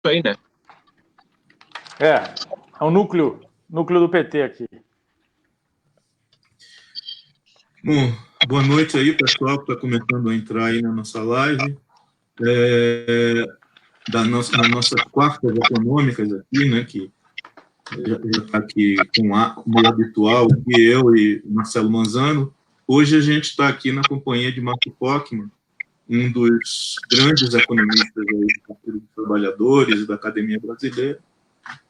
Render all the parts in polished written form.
aí, né? É o núcleo do PT aqui. Bom, boa noite aí, pessoal, que está começando a entrar aí na nossa live, nas nossas quartas econômicas aqui, né, que já está aqui com o meio habitual, que eu e Marcelo Manzano. Hoje a gente está aqui na companhia de Márcio Pokmann, um dos grandes economistas aí do Partido dos Trabalhadores e da Academia Brasileira.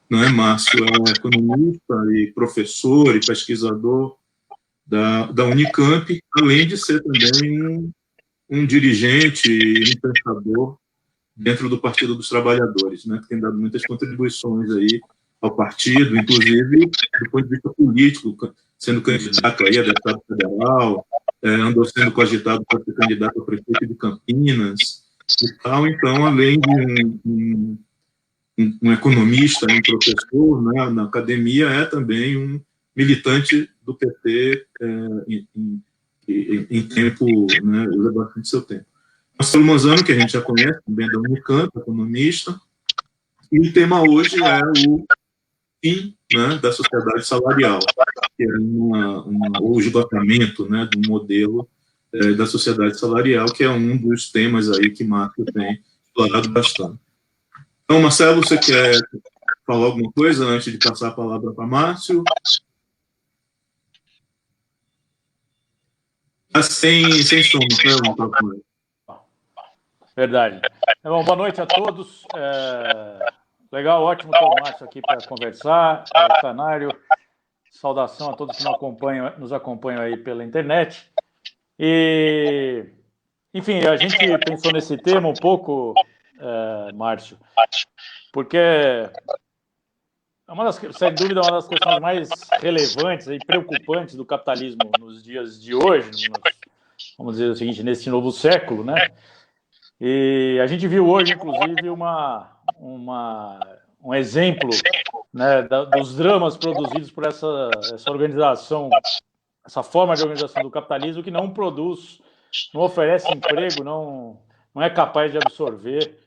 Não é, Márcio? É economista e professor e pesquisador da Unicamp, além de ser também um dirigente e um pensador dentro do Partido dos Trabalhadores, né, que tem dado muitas contribuições aí ao partido, inclusive do ponto de vista político, sendo candidato aí a deputado federal, andou sendo cogitado para ser candidato a prefeito de Campinas e tal. Então, além de um economista, um professor, né, na academia, é também um militante do PT em tempo, né, bastante seu tempo. Marcelo Manzano, que a gente já conhece, também é da Unicamp, economista, e o tema hoje é o fim, né, da sociedade salarial, que é o esgotamento, né, do modelo da sociedade salarial, que é um dos temas aí que Marco tem explorado bastante. Então, Marcelo, você quer falar alguma coisa antes de passar a palavra para Márcio? Sem som, Marcelo. Verdade. Bom, boa noite a todos. Legal, ótimo ter o Márcio aqui para conversar. Canário, saudação a todos que nos acompanham aí pela internet. E, enfim, a gente pensou nesse tema um pouco, Márcio, porque sem dúvida, uma das questões mais relevantes e preocupantes do capitalismo nos dias de hoje, vamos dizer o seguinte, nesse novo século, né? E a gente viu hoje, inclusive, um exemplo, né, dos dramas produzidos por essa organização, essa forma de organização do capitalismo que não produz, não oferece emprego, não é capaz de absorver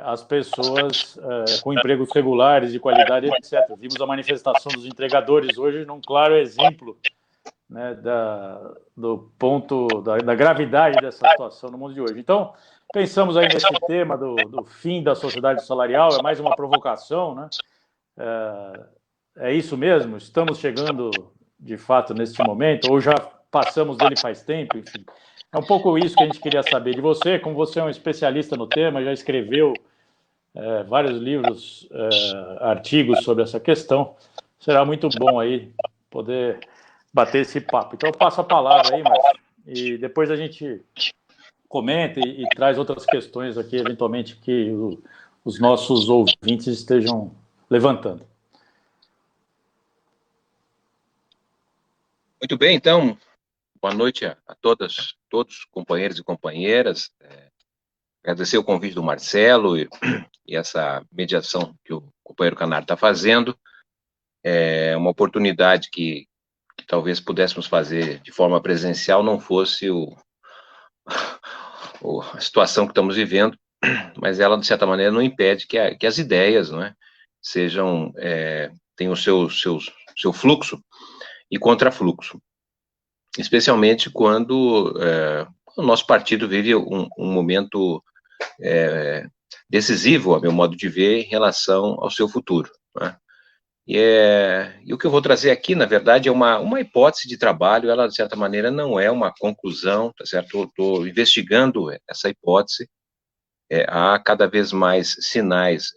as pessoas com empregos regulares, de qualidade, etc. Vimos a manifestação dos entregadores hoje num claro exemplo, né, do ponto da gravidade dessa situação no mundo de hoje. Então, pensamos aí nesse tema do fim da sociedade salarial, é mais uma provocação, né? É isso mesmo? Estamos chegando, de fato, neste momento, ou já passamos dele faz tempo, enfim. É um pouco isso que a gente queria saber de você, como você é um especialista no tema, já escreveu vários livros, artigos sobre essa questão, será muito bom aí poder bater esse papo. Então, eu passo a palavra aí, Márcio, e depois a gente comenta e traz outras questões aqui, eventualmente, que os nossos ouvintes estejam levantando. Muito bem, então, boa noite a todos, companheiros e companheiras. Agradecer o convite do Marcelo e essa mediação que o companheiro Canário está fazendo. É uma oportunidade que talvez pudéssemos fazer de forma presencial, não fosse a situação que estamos vivendo, mas ela, de certa maneira, não impede que as ideias, não é, tenham seu fluxo e contrafluxo, especialmente quando o nosso partido vive um momento decisivo, a meu modo de ver, em relação ao seu futuro, né? E o que eu vou trazer aqui, na verdade, é uma hipótese de trabalho, ela, de certa maneira, não é uma conclusão, tá certo? Eu estou investigando essa hipótese, há cada vez mais sinais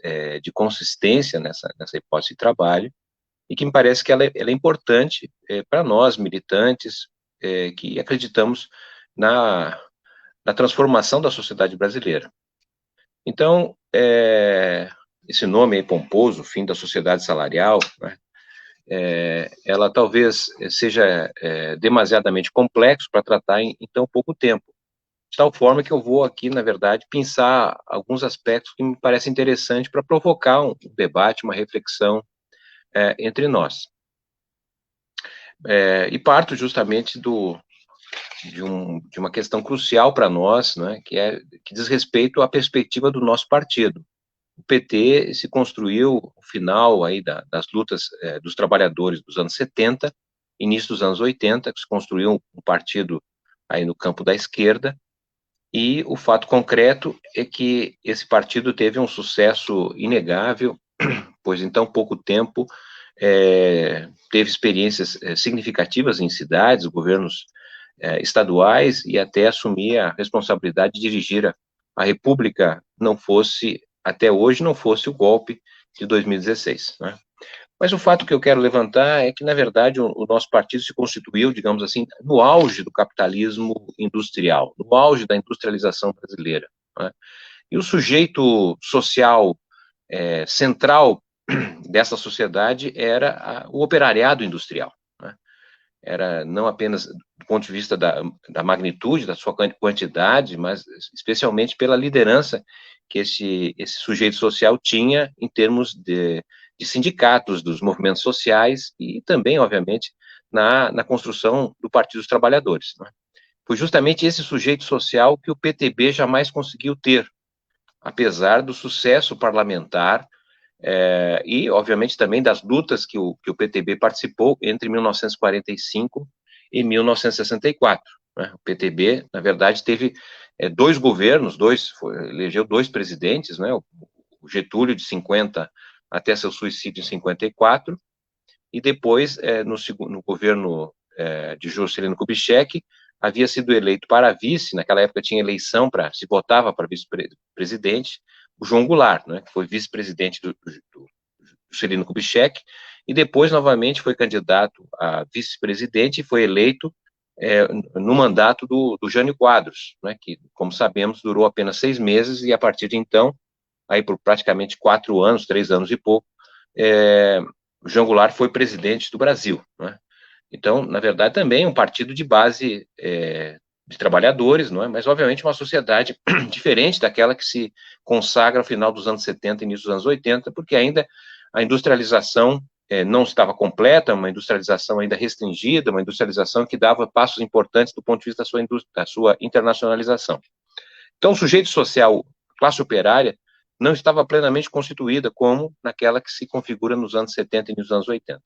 de consistência nessa hipótese de trabalho, e que me parece que ela é importante para nós, militantes, que acreditamos na transformação da sociedade brasileira. Então, esse nome aí pomposo, fim da sociedade salarial, né, ela talvez seja demasiadamente complexo para tratar em tão pouco tempo, de tal forma que eu vou aqui, na verdade, pensar alguns aspectos que me parecem interessantes para provocar um debate, uma reflexão entre nós. E parto justamente de uma questão crucial para nós, né, que diz respeito à perspectiva do nosso partido. PT se construiu o final aí das lutas dos trabalhadores dos anos 70, início dos anos 80, que se construiu um partido aí no campo da esquerda, e o fato concreto é que esse partido teve um sucesso inegável, pois em tão pouco tempo teve experiências significativas em cidades, governos estaduais, e até assumir a responsabilidade de dirigir a República, até hoje não fosse o golpe de 2016, né? Mas o fato que eu quero levantar é que, na verdade, o nosso partido se constituiu, digamos assim, no auge do capitalismo industrial, no auge da industrialização brasileira, né? E o sujeito social central dessa sociedade era o operariado industrial, né? Era não apenas do ponto de vista da magnitude, da sua quantidade, mas especialmente pela liderança que esse sujeito social tinha em termos de sindicatos, dos movimentos sociais e também, obviamente, na construção do Partido dos Trabalhadores, né? Foi justamente esse sujeito social que o PTB jamais conseguiu ter, apesar do sucesso parlamentar e, obviamente, também das lutas que o PTB participou entre 1945 e 1964. Né? O PTB, na verdade, teve dois governos, elegeu dois presidentes, né? O Getúlio, de 50 até seu suicídio em 54, e depois, no governo de Juscelino Kubitschek, havia sido eleito para vice, naquela época tinha eleição, se votava para vice-presidente, o João Goulart, né, que foi vice-presidente do Juscelino Kubitschek, e depois, novamente, foi candidato a vice-presidente e foi eleito no mandato do Jânio Quadros, né, que, como sabemos, durou apenas 6 meses, e a partir de então, aí por praticamente 4 anos, 3 anos e pouco, o João Goulart foi presidente do Brasil, né? Então, na verdade, também um partido de base de trabalhadores, não é? Mas, obviamente, uma sociedade diferente daquela que se consagra ao final dos anos 70 e início dos anos 80, porque ainda a industrialização não estava completa, uma industrialização ainda restringida, uma industrialização que dava passos importantes do ponto de vista da sua internacionalização. Então, o sujeito social, classe operária, não estava plenamente constituída como naquela que se configura nos anos 70 e nos anos 80.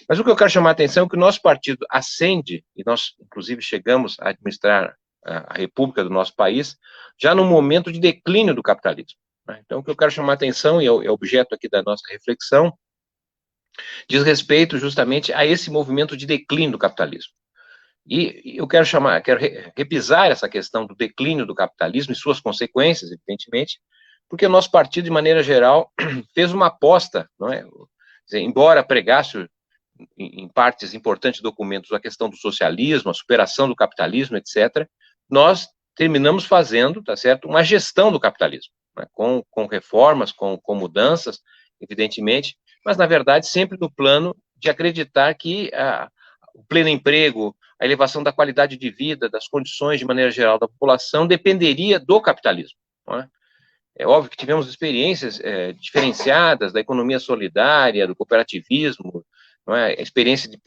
Mas o que eu quero chamar a atenção é que o nosso partido ascende, e nós, inclusive, chegamos a administrar a república do nosso país, já no momento de declínio do capitalismo, né? Então, o que eu quero chamar a atenção, e é objeto aqui da nossa reflexão, diz respeito justamente a esse movimento de declínio do capitalismo. E eu quero repisar essa questão do declínio do capitalismo e suas consequências, evidentemente, porque o nosso partido, de maneira geral, fez uma aposta, não é? Embora pregasse em partes importantes documentos a questão do socialismo, a superação do capitalismo, etc., nós terminamos fazendo, tá certo, uma gestão do capitalismo, né? com reformas, com mudanças, evidentemente, mas, na verdade, sempre no plano de acreditar que o pleno emprego, a elevação da qualidade de vida, das condições, de maneira geral, da população, dependeria do capitalismo, não é? É óbvio que tivemos experiências diferenciadas da economia solidária, do cooperativismo, não é? A experiência de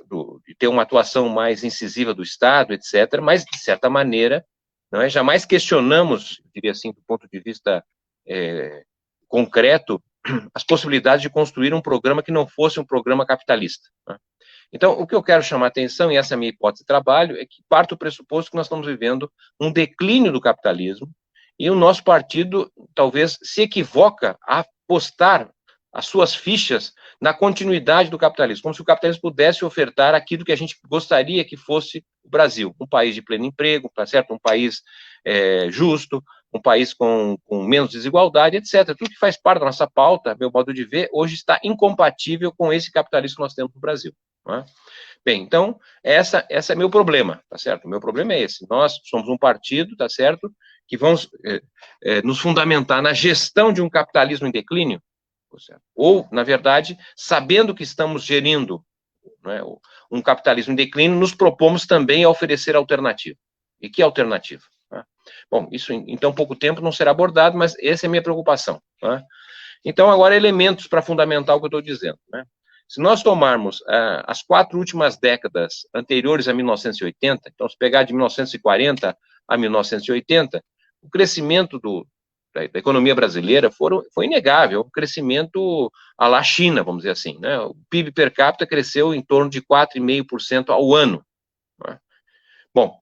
ter uma atuação mais incisiva do Estado, etc., mas, de certa maneira, não é? Jamais questionamos, eu diria assim, do ponto de vista concreto, as possibilidades de construir um programa que não fosse um programa capitalista, não é? Então, o que eu quero chamar a atenção, e essa é a minha hipótese de trabalho, é que parte do pressuposto que nós estamos vivendo um declínio do capitalismo, e o nosso partido talvez se equivoca a apostar as suas fichas na continuidade do capitalismo, como se o capitalismo pudesse ofertar aquilo que a gente gostaria que fosse o Brasil, um país de pleno emprego, tá certo? Um país justo, um país com menos desigualdade, etc. Tudo que faz parte da nossa pauta, meu modo de ver, hoje está incompatível com esse capitalismo que nós temos no Brasil, não é? Bem, então, essa é meu problema, tá certo? O meu problema é esse. Nós somos um partido, tá certo, que vamos nos fundamentar na gestão de um capitalismo em declínio, tá certo? Ou, na verdade, sabendo que estamos gerindo, né, um capitalismo em declínio, nos propomos também a oferecer alternativa. E que alternativa? Né? Bom, isso em tão pouco tempo não será abordado, mas essa é a minha preocupação, né? Então, agora, elementos para fundamentar o que eu estou dizendo, né? Se nós tomarmos as 4 últimas décadas anteriores a 1980, então se pegar de 1940 a 1980, o crescimento da economia brasileira foi inegável, um crescimento à la China, vamos dizer assim, né? O PIB per capita cresceu em torno de 4,5% ao ano, né? Bom,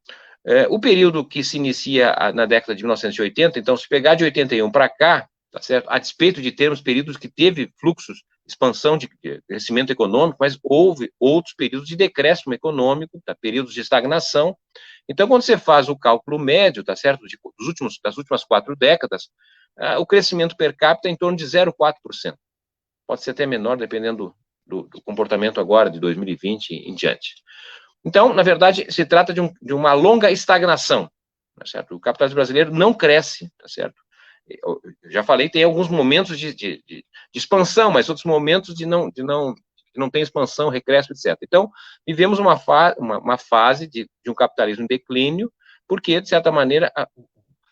o período que se inicia na década de 1980, então, se pegar de 81 para cá, tá certo? A despeito de termos períodos que teve fluxos, expansão de crescimento econômico, mas houve outros períodos de decréscimo econômico, tá? Períodos de estagnação. Então, quando você faz o cálculo médio, tá certo? Das últimas 4 décadas, o crescimento per capita é em torno de 0,4%. Pode ser até menor, dependendo do comportamento agora, de 2020 em diante. Então, na verdade, se trata de uma longa estagnação, tá certo? O capitalismo brasileiro não cresce, tá certo? Eu já falei, tem alguns momentos de expansão, mas outros momentos que não tem expansão, regresso, etc. Então, vivemos uma fase de um capitalismo em declínio, porque, de certa maneira,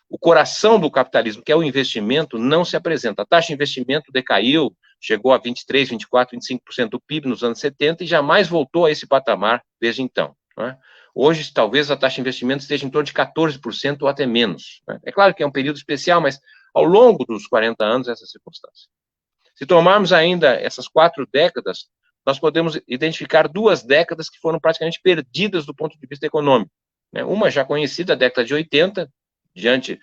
o coração do capitalismo, que é o investimento, não se apresenta. A taxa de investimento decaiu, chegou a 23%, 24%, 25% do PIB nos anos 70 e jamais voltou a esse patamar desde então, né? Hoje, talvez a taxa de investimento esteja em torno de 14% ou até menos, né? É claro que é um período especial, mas ao longo dos 40 anos, essa circunstância. Se tomarmos ainda essas 4 décadas, nós podemos identificar 2 décadas que foram praticamente perdidas do ponto de vista econômico, né? Uma já conhecida, a década de 80, diante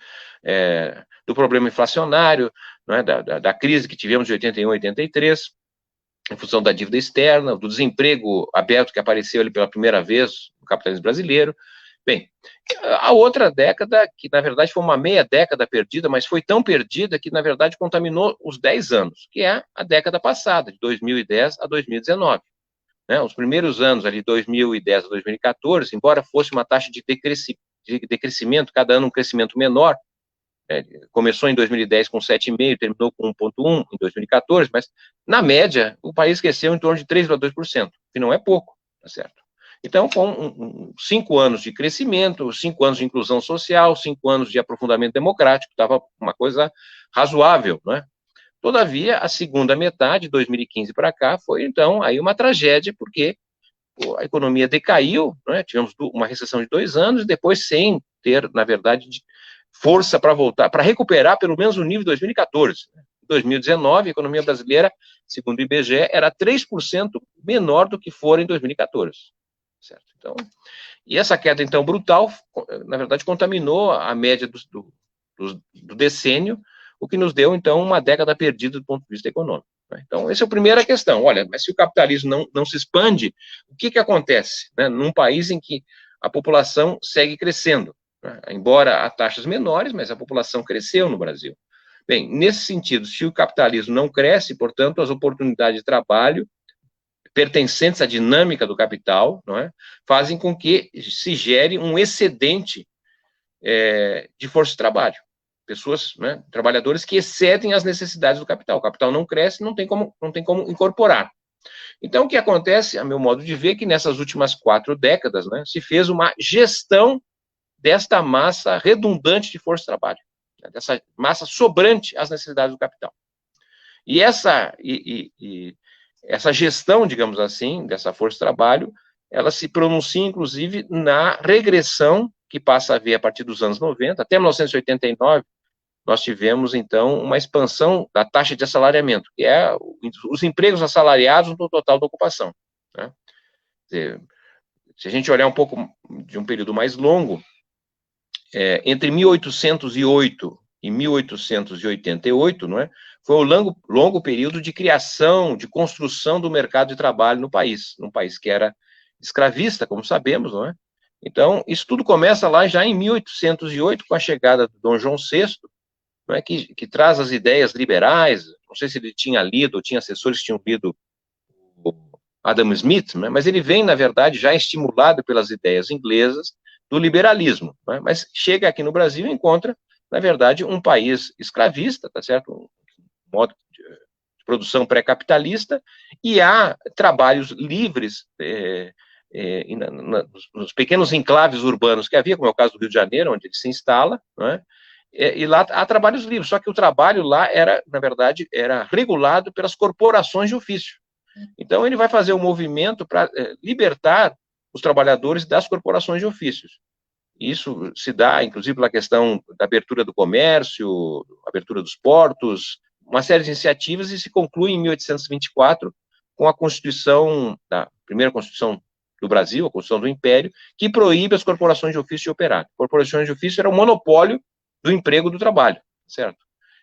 do problema inflacionário, né, da crise que tivemos de 81 a 83, em função da dívida externa, do desemprego aberto que apareceu ali pela primeira vez no capitalismo brasileiro. Bem, a outra década, que na verdade foi uma meia década perdida, mas foi tão perdida que na verdade contaminou os 10 anos, que é a década passada, de 2010 a 2019. Né? Os primeiros anos ali, 2010 a 2014, embora fosse uma taxa de decrescimento, cada ano um crescimento menor, começou em 2010 com 7,5%, terminou com 1,1% em 2014, mas, na média, o país cresceu em torno de 3,2%, que não é pouco, tá certo? Então, com 5 anos de crescimento, 5 anos de inclusão social, 5 anos de aprofundamento democrático, estava uma coisa razoável, né? Todavia, a segunda metade, 2015 para cá, foi, então, aí uma tragédia, porque a economia decaiu, né? Tivemos uma recessão de 2 anos, e depois sem ter, na verdade, força para voltar, para recuperar pelo menos o nível de 2014. Em 2019, a economia brasileira, segundo o IBGE, era 3% menor do que fora em 2014. Certo? Então, e essa queda, então, brutal, na verdade, contaminou a média do decênio, o que nos deu, então, uma década perdida do ponto de vista econômico. Então, essa é a primeira questão. Olha, mas se o capitalismo não se expande, o que acontece, né, num país em que a população segue crescendo? Embora a taxas menores, mas a população cresceu no Brasil. Bem, nesse sentido, se o capitalismo não cresce, portanto, as oportunidades de trabalho pertencentes à dinâmica do capital, não é, fazem com que se gere um excedente de força de trabalho. Pessoas, né, trabalhadores que excedem as necessidades do capital. O capital não cresce, não tem como incorporar. Então, o que acontece, a meu modo de ver, é que nessas últimas 4 décadas, né, se fez uma gestão desta massa redundante de força de trabalho, né, dessa massa sobrante às necessidades do capital. E essa gestão, digamos assim, dessa força de trabalho, ela se pronuncia, inclusive, na regressão que passa a haver a partir dos anos 90, até 1989, nós tivemos, então, uma expansão da taxa de assalariamento, que é os empregos assalariados no total da ocupação, né? Se a gente olhar um pouco de um período mais longo, entre 1808 e 1888, não é? Foi um longo período de criação, de construção do mercado de trabalho no país, num país que era escravista, como sabemos, não é? Então, isso tudo começa lá já em 1808, com a chegada do Dom João VI, não é? que traz as ideias liberais. Não sei se ele tinha lido, ou tinha assessores que tinham lido o Adam Smith, não é? Mas ele vem, na verdade, já estimulado pelas ideias inglesas do liberalismo, não é? Mas chega aqui no Brasil e encontra, na verdade, um país escravista, tá certo? Um modo de produção pré-capitalista, e há trabalhos livres nos pequenos enclaves urbanos que havia, como é o caso do Rio de Janeiro, onde ele se instala, não é? E lá há trabalhos livres, só que o trabalho lá era, na verdade, era regulado pelas corporações de ofício. Então, ele vai fazer um movimento para libertar os trabalhadores das corporações de ofícios. Isso se dá, inclusive, pela questão da abertura do comércio, abertura dos portos, uma série de iniciativas, e se conclui em 1824 com a Constituição, a primeira Constituição do Brasil, a Constituição do Império, que proíbe as corporações de ofício de operar. Corporações de ofício era o monopólio do emprego do trabalho, certo?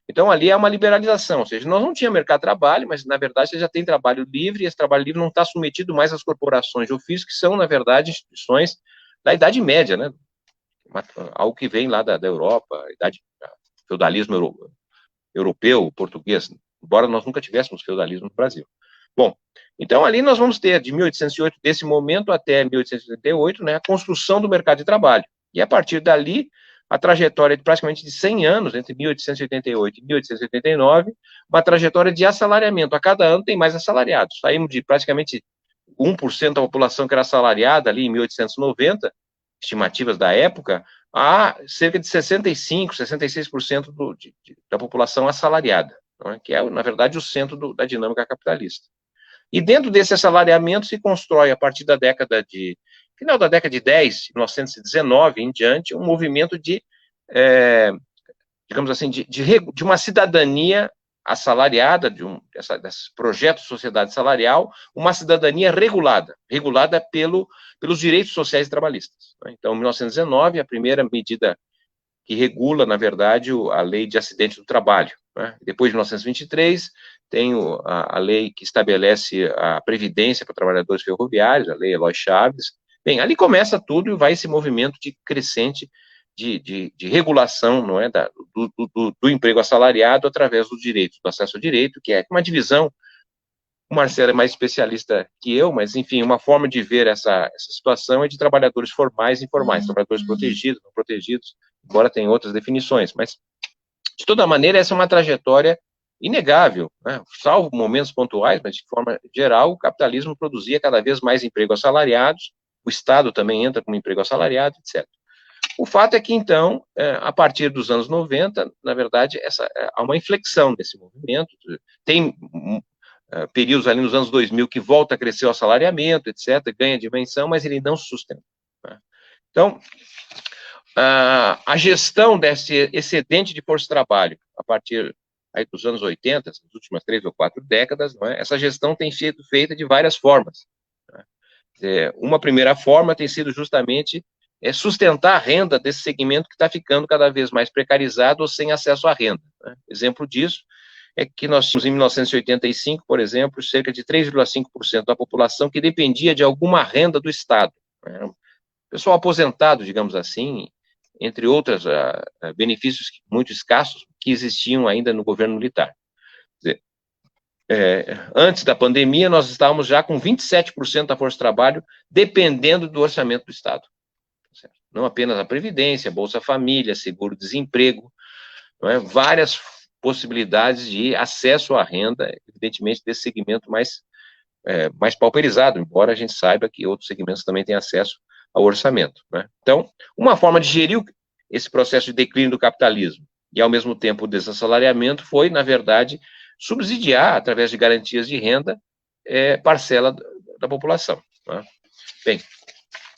Então, ali é uma liberalização, ou seja, nós não tínhamos mercado de trabalho, mas, na verdade, você já tem trabalho livre, e esse trabalho livre não está submetido mais às corporações de ofício, que são, na verdade, instituições da Idade Média, né? Algo que vem lá da Europa, feudalismo europeu, português, embora nós nunca tivéssemos feudalismo no Brasil. Bom, então ali nós vamos ter, de 1808, desse momento até 1888, né, a construção do mercado de trabalho. E a partir dali, a trajetória de praticamente de 100 anos, entre 1888 e 1889, uma trajetória de assalariamento. A cada ano tem mais assalariados. Saímos de praticamente 1% da população que era assalariada ali em 1890, estimativas da época, a cerca de 65%, 66% da população assalariada, não é? Que é, na verdade, o centro da dinâmica capitalista. E dentro desse assalariamento se constrói, a partir da final da década de 10, 1919 em diante, um movimento digamos assim, de uma cidadania assalariada, desse projeto de sociedade salarial, uma cidadania regulada pelos direitos sociais e trabalhistas. Então, em 1919, a primeira medida que regula, na verdade, a lei de acidente do trabalho. Né? Depois de 1923, tem a lei que estabelece a previdência para trabalhadores ferroviários, a lei Eloy Chaves. Bem, ali começa tudo e vai esse movimento crescente de regulação, não é, do emprego assalariado através dos direitos, do acesso ao direito, que é uma divisão. O Marcelo é mais especialista que eu, mas, enfim, uma forma de ver essa situação é de trabalhadores formais e informais, trabalhadores protegidos, não protegidos, embora tenha outras definições, mas, de toda maneira, essa é uma trajetória inegável, né? Salvo momentos pontuais, mas, de forma geral, o capitalismo produzia cada vez mais emprego assalariados, o Estado também entra como emprego assalariado, etc. O fato é que, então, a partir dos anos 90, na verdade, há uma inflexão desse movimento, tem períodos ali nos anos 2000 que volta a crescer o assalariamento, etc., ganha dimensão, mas ele não se sustenta. Né? Então, a gestão desse excedente de força de trabalho, a partir aí dos anos 80, nas últimas 3 ou 4 décadas, não é? Essa gestão tem sido feita de várias formas. Né? Uma primeira forma tem sido justamente sustentar a renda desse segmento que está ficando cada vez mais precarizado ou sem acesso à renda. Né? Exemplo disso é que nós tínhamos em 1985, por exemplo, cerca de 3,5% da população que dependia de alguma renda do Estado. Né? Pessoal aposentado, digamos assim, entre outros benefícios muito escassos que existiam ainda no governo militar. Quer dizer, antes da pandemia, nós estávamos já com 27% da força de trabalho dependendo do orçamento do Estado. Certo? Não apenas a Previdência, Bolsa Família, seguro-desemprego, várias possibilidades de acesso à renda, evidentemente, desse segmento mais pauperizado, embora a gente saiba que outros segmentos também têm acesso ao orçamento. Né? Então, uma forma de gerir esse processo de declínio do capitalismo e, ao mesmo tempo, o desassalariamento foi, na verdade, subsidiar, através de garantias de renda, parcela da população. Né? Bem,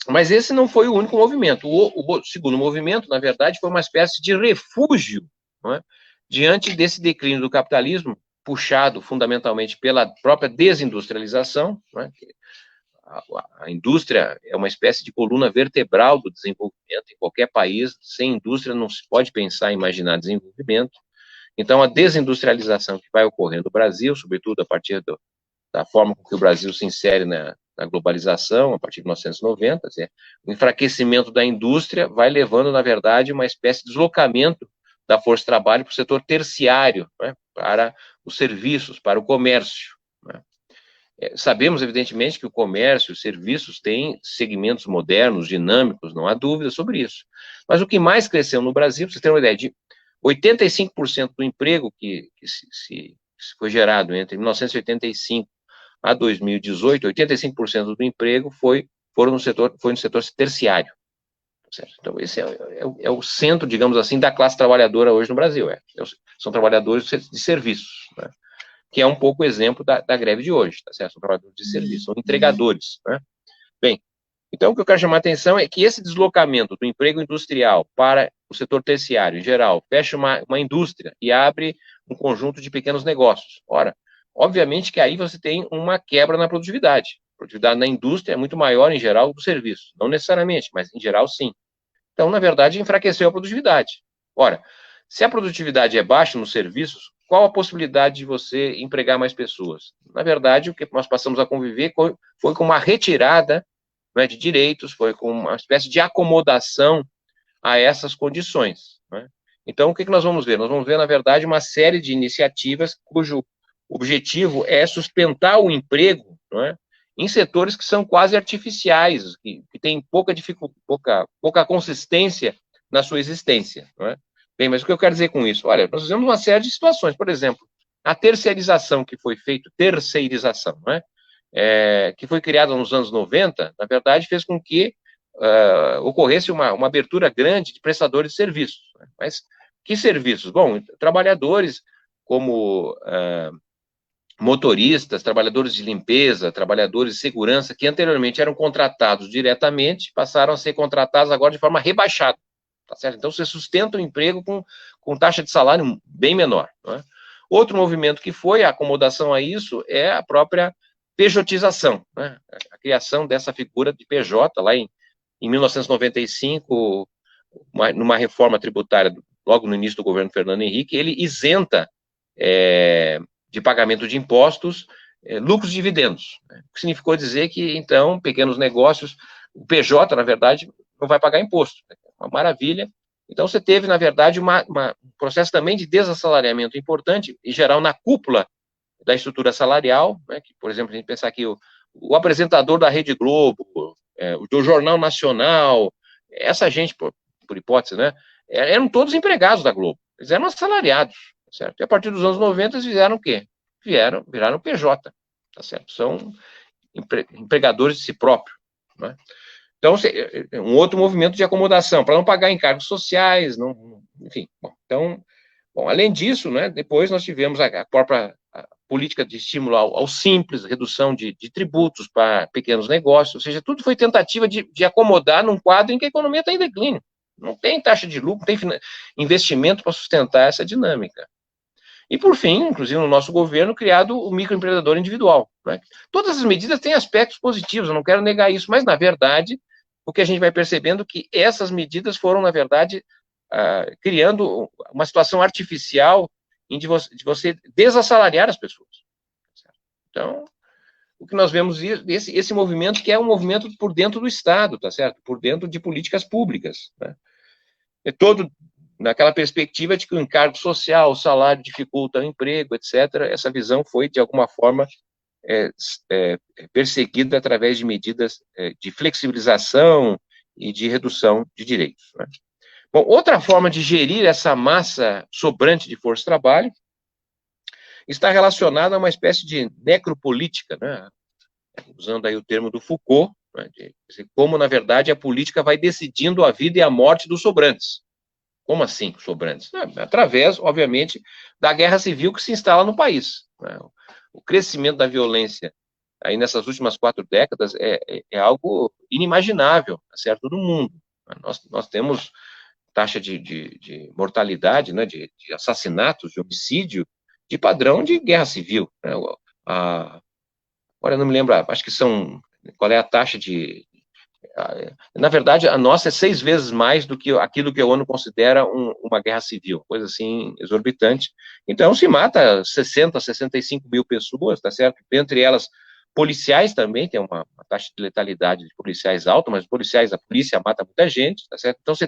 mas esse não foi o único movimento. O segundo movimento, na verdade, foi uma espécie de refúgio, não é? Diante desse declínio do capitalismo, puxado fundamentalmente pela própria desindustrialização, não é? A indústria é uma espécie de coluna vertebral do desenvolvimento em qualquer país. Sem indústria não se pode pensar em imaginar desenvolvimento. Então, a desindustrialização que vai ocorrer no Brasil, sobretudo a partir da forma com que o Brasil se insere na globalização, a partir de 1990, o enfraquecimento da indústria vai levando, na verdade, uma espécie de deslocamento da força de trabalho para o setor terciário, né, para os serviços, para o comércio. Né. Sabemos, evidentemente, que o comércio, os serviços têm segmentos modernos, dinâmicos, não há dúvida sobre isso. Mas o que mais cresceu no Brasil, para vocês terem uma ideia, de 85% do emprego que foi gerado entre 1985 a 2018, 85% do emprego foi no setor terciário. Certo? Então, esse é o centro, digamos assim, da classe trabalhadora hoje no Brasil. São trabalhadores de serviços, né? Que é um pouco o exemplo da greve de hoje, tá certo? São trabalhadores de serviço, são entregadores. Né? Bem, Então, o que eu quero chamar a atenção é que esse deslocamento do emprego industrial para o setor terciário, em geral, fecha uma indústria e abre um conjunto de pequenos negócios. Ora, obviamente que aí você tem uma quebra na produtividade. A produtividade na indústria é muito maior, em geral, do serviço. Não necessariamente, mas em geral, sim. Então, na verdade, enfraqueceu a produtividade. Ora, se a produtividade é baixa nos serviços, qual a possibilidade de você empregar mais pessoas? Na verdade, o que nós passamos a conviver foi com uma retirada, né, de direitos, foi com uma espécie de acomodação a essas condições, né? Então, o que nós vamos ver? Nós vamos ver, na verdade, uma série de iniciativas cujo objetivo é sustentar o emprego, não é, em setores que são quase artificiais, que têm pouca consistência na sua existência, não é? Bem, mas o que eu quero dizer com isso? Olha, nós fizemos uma série de situações, por exemplo, a terceirização que foi feita, não é? Que foi criada nos anos 90, na verdade, fez com que ocorresse uma abertura grande de prestadores de serviços. Né? Mas que serviços? Bom, trabalhadores como motoristas, trabalhadores de limpeza, trabalhadores de segurança, que anteriormente eram contratados diretamente, passaram a ser contratados agora de forma rebaixada. Tá certo? Então, você sustenta o emprego com taxa de salário bem menor. Não é? Outro movimento que foi a acomodação a isso é a própria pejotização, né? A criação dessa figura de PJ, lá em 1995, numa reforma tributária, logo no início do governo Fernando Henrique, ele isenta de pagamento de impostos lucros e dividendos, né? O que significou dizer que, então, pequenos negócios, o PJ, na verdade, não vai pagar imposto. Uma maravilha. Então, você teve, na verdade, um processo também de desassalariamento importante, em geral, na cúpula da estrutura salarial, né, que, por exemplo, a gente pensar que o apresentador da Rede Globo, do Jornal Nacional, essa gente, por hipótese, né, eram todos empregados da Globo, eles eram assalariados, certo? E a partir dos anos 90, eles fizeram o quê? Viraram PJ, tá certo? São empregadores de si próprio, né? Então, um outro movimento de acomodação, para não pagar encargos sociais, enfim. Então, além disso, né, depois nós tivemos a própria política de estímulo ao simples, redução de tributos para pequenos negócios, ou seja, tudo foi tentativa de acomodar num quadro em que a economia está em declínio. Não tem taxa de lucro, não tem investimento para sustentar essa dinâmica. E, por fim, inclusive no nosso governo, criado o microempreendedor individual, né? Todas as medidas têm aspectos positivos, eu não quero negar isso, mas, na verdade, o que a gente vai percebendo é que essas medidas foram, na verdade, criando uma situação artificial de você desassalariar as pessoas. Então, o que nós vemos, esse movimento que é um movimento por dentro do Estado, tá certo? Por dentro de políticas públicas, né? É todo naquela perspectiva de que o encargo social, o salário dificulta o emprego, etc. Essa visão foi, de alguma forma, perseguida através de medidas de flexibilização e de redução de direitos, né? Bom, outra forma de gerir essa massa sobrante de força de trabalho está relacionada a uma espécie de necropolítica, né? Usando aí o termo do Foucault, né? Como, na verdade, a política vai decidindo a vida e a morte dos sobrantes. Como assim, sobrantes? Através, obviamente, da guerra civil que se instala no país, né? O crescimento da violência aí nessas últimas 4 décadas é algo inimaginável, certo, no mundo. Nós temos taxa de mortalidade, né, de assassinatos, de homicídio, de padrão de guerra civil, né? Agora eu não me lembro, acho que qual é a taxa na verdade, a nossa é 6 vezes mais do que aquilo que a ONU considera uma guerra civil, coisa assim, exorbitante. Então, se mata 60, 65 mil pessoas, tá certo? Entre elas, policiais também, tem uma taxa de letalidade de policiais alta, mas a polícia mata muita gente, tá certo? Então, se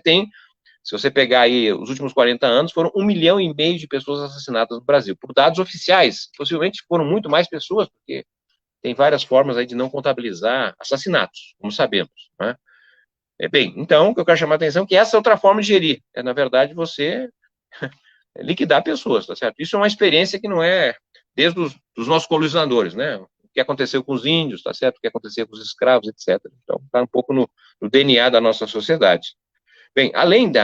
você pegar aí os últimos 40 anos, foram 1,5 milhão de pessoas assassinadas no Brasil, por dados oficiais. Possivelmente foram muito mais pessoas, porque tem várias formas aí de não contabilizar assassinatos, como sabemos, né? Bem, então, o que eu quero chamar a atenção é que essa é outra forma de gerir, na verdade, você liquidar pessoas, tá certo? Isso é uma experiência que não é desde os nossos colonizadores, né? O que aconteceu com os índios, tá certo? O que aconteceu com os escravos, etc. Então, está um pouco no DNA da nossa sociedade. Bem, além do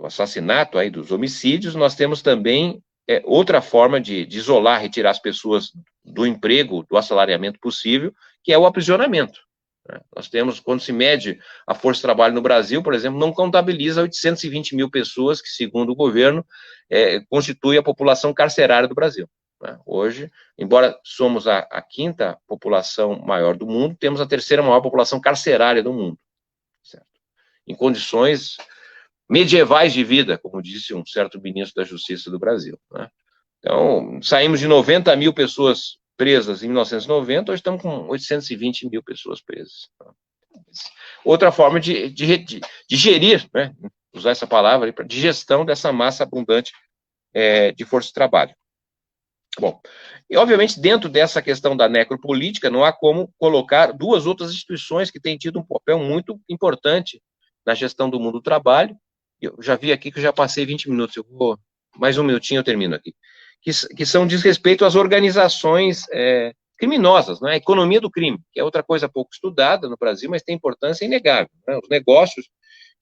assassinato, aí, dos homicídios, nós temos também outra forma de isolar, retirar as pessoas do emprego, do assalariamento possível, que é o aprisionamento, né? Nós temos, quando se mede a força de trabalho no Brasil, por exemplo, não contabiliza 820 mil pessoas que, segundo o governo, constitui a população carcerária do Brasil, né? Hoje, embora somos a quinta população maior do mundo, temos a terceira maior população carcerária do mundo, certo? Em condições medievais de vida, como disse um certo ministro da Justiça do Brasil, né? Então, saímos de 90 mil pessoas presas em 1990, hoje estamos com 820 mil pessoas presas. Outra forma de gerir, né, usar essa palavra, de gestão dessa massa abundante de força de trabalho. Bom, e obviamente dentro dessa questão da necropolítica não há como colocar duas outras instituições que têm tido um papel muito importante na gestão do mundo do trabalho. Eu já vi aqui que eu já passei 20 minutos, eu vou mais um minutinho eu termino aqui. Que são diz respeito às organizações criminosas, né? A economia do crime, que é outra coisa pouco estudada no Brasil, mas tem importância inegável, né? Os negócios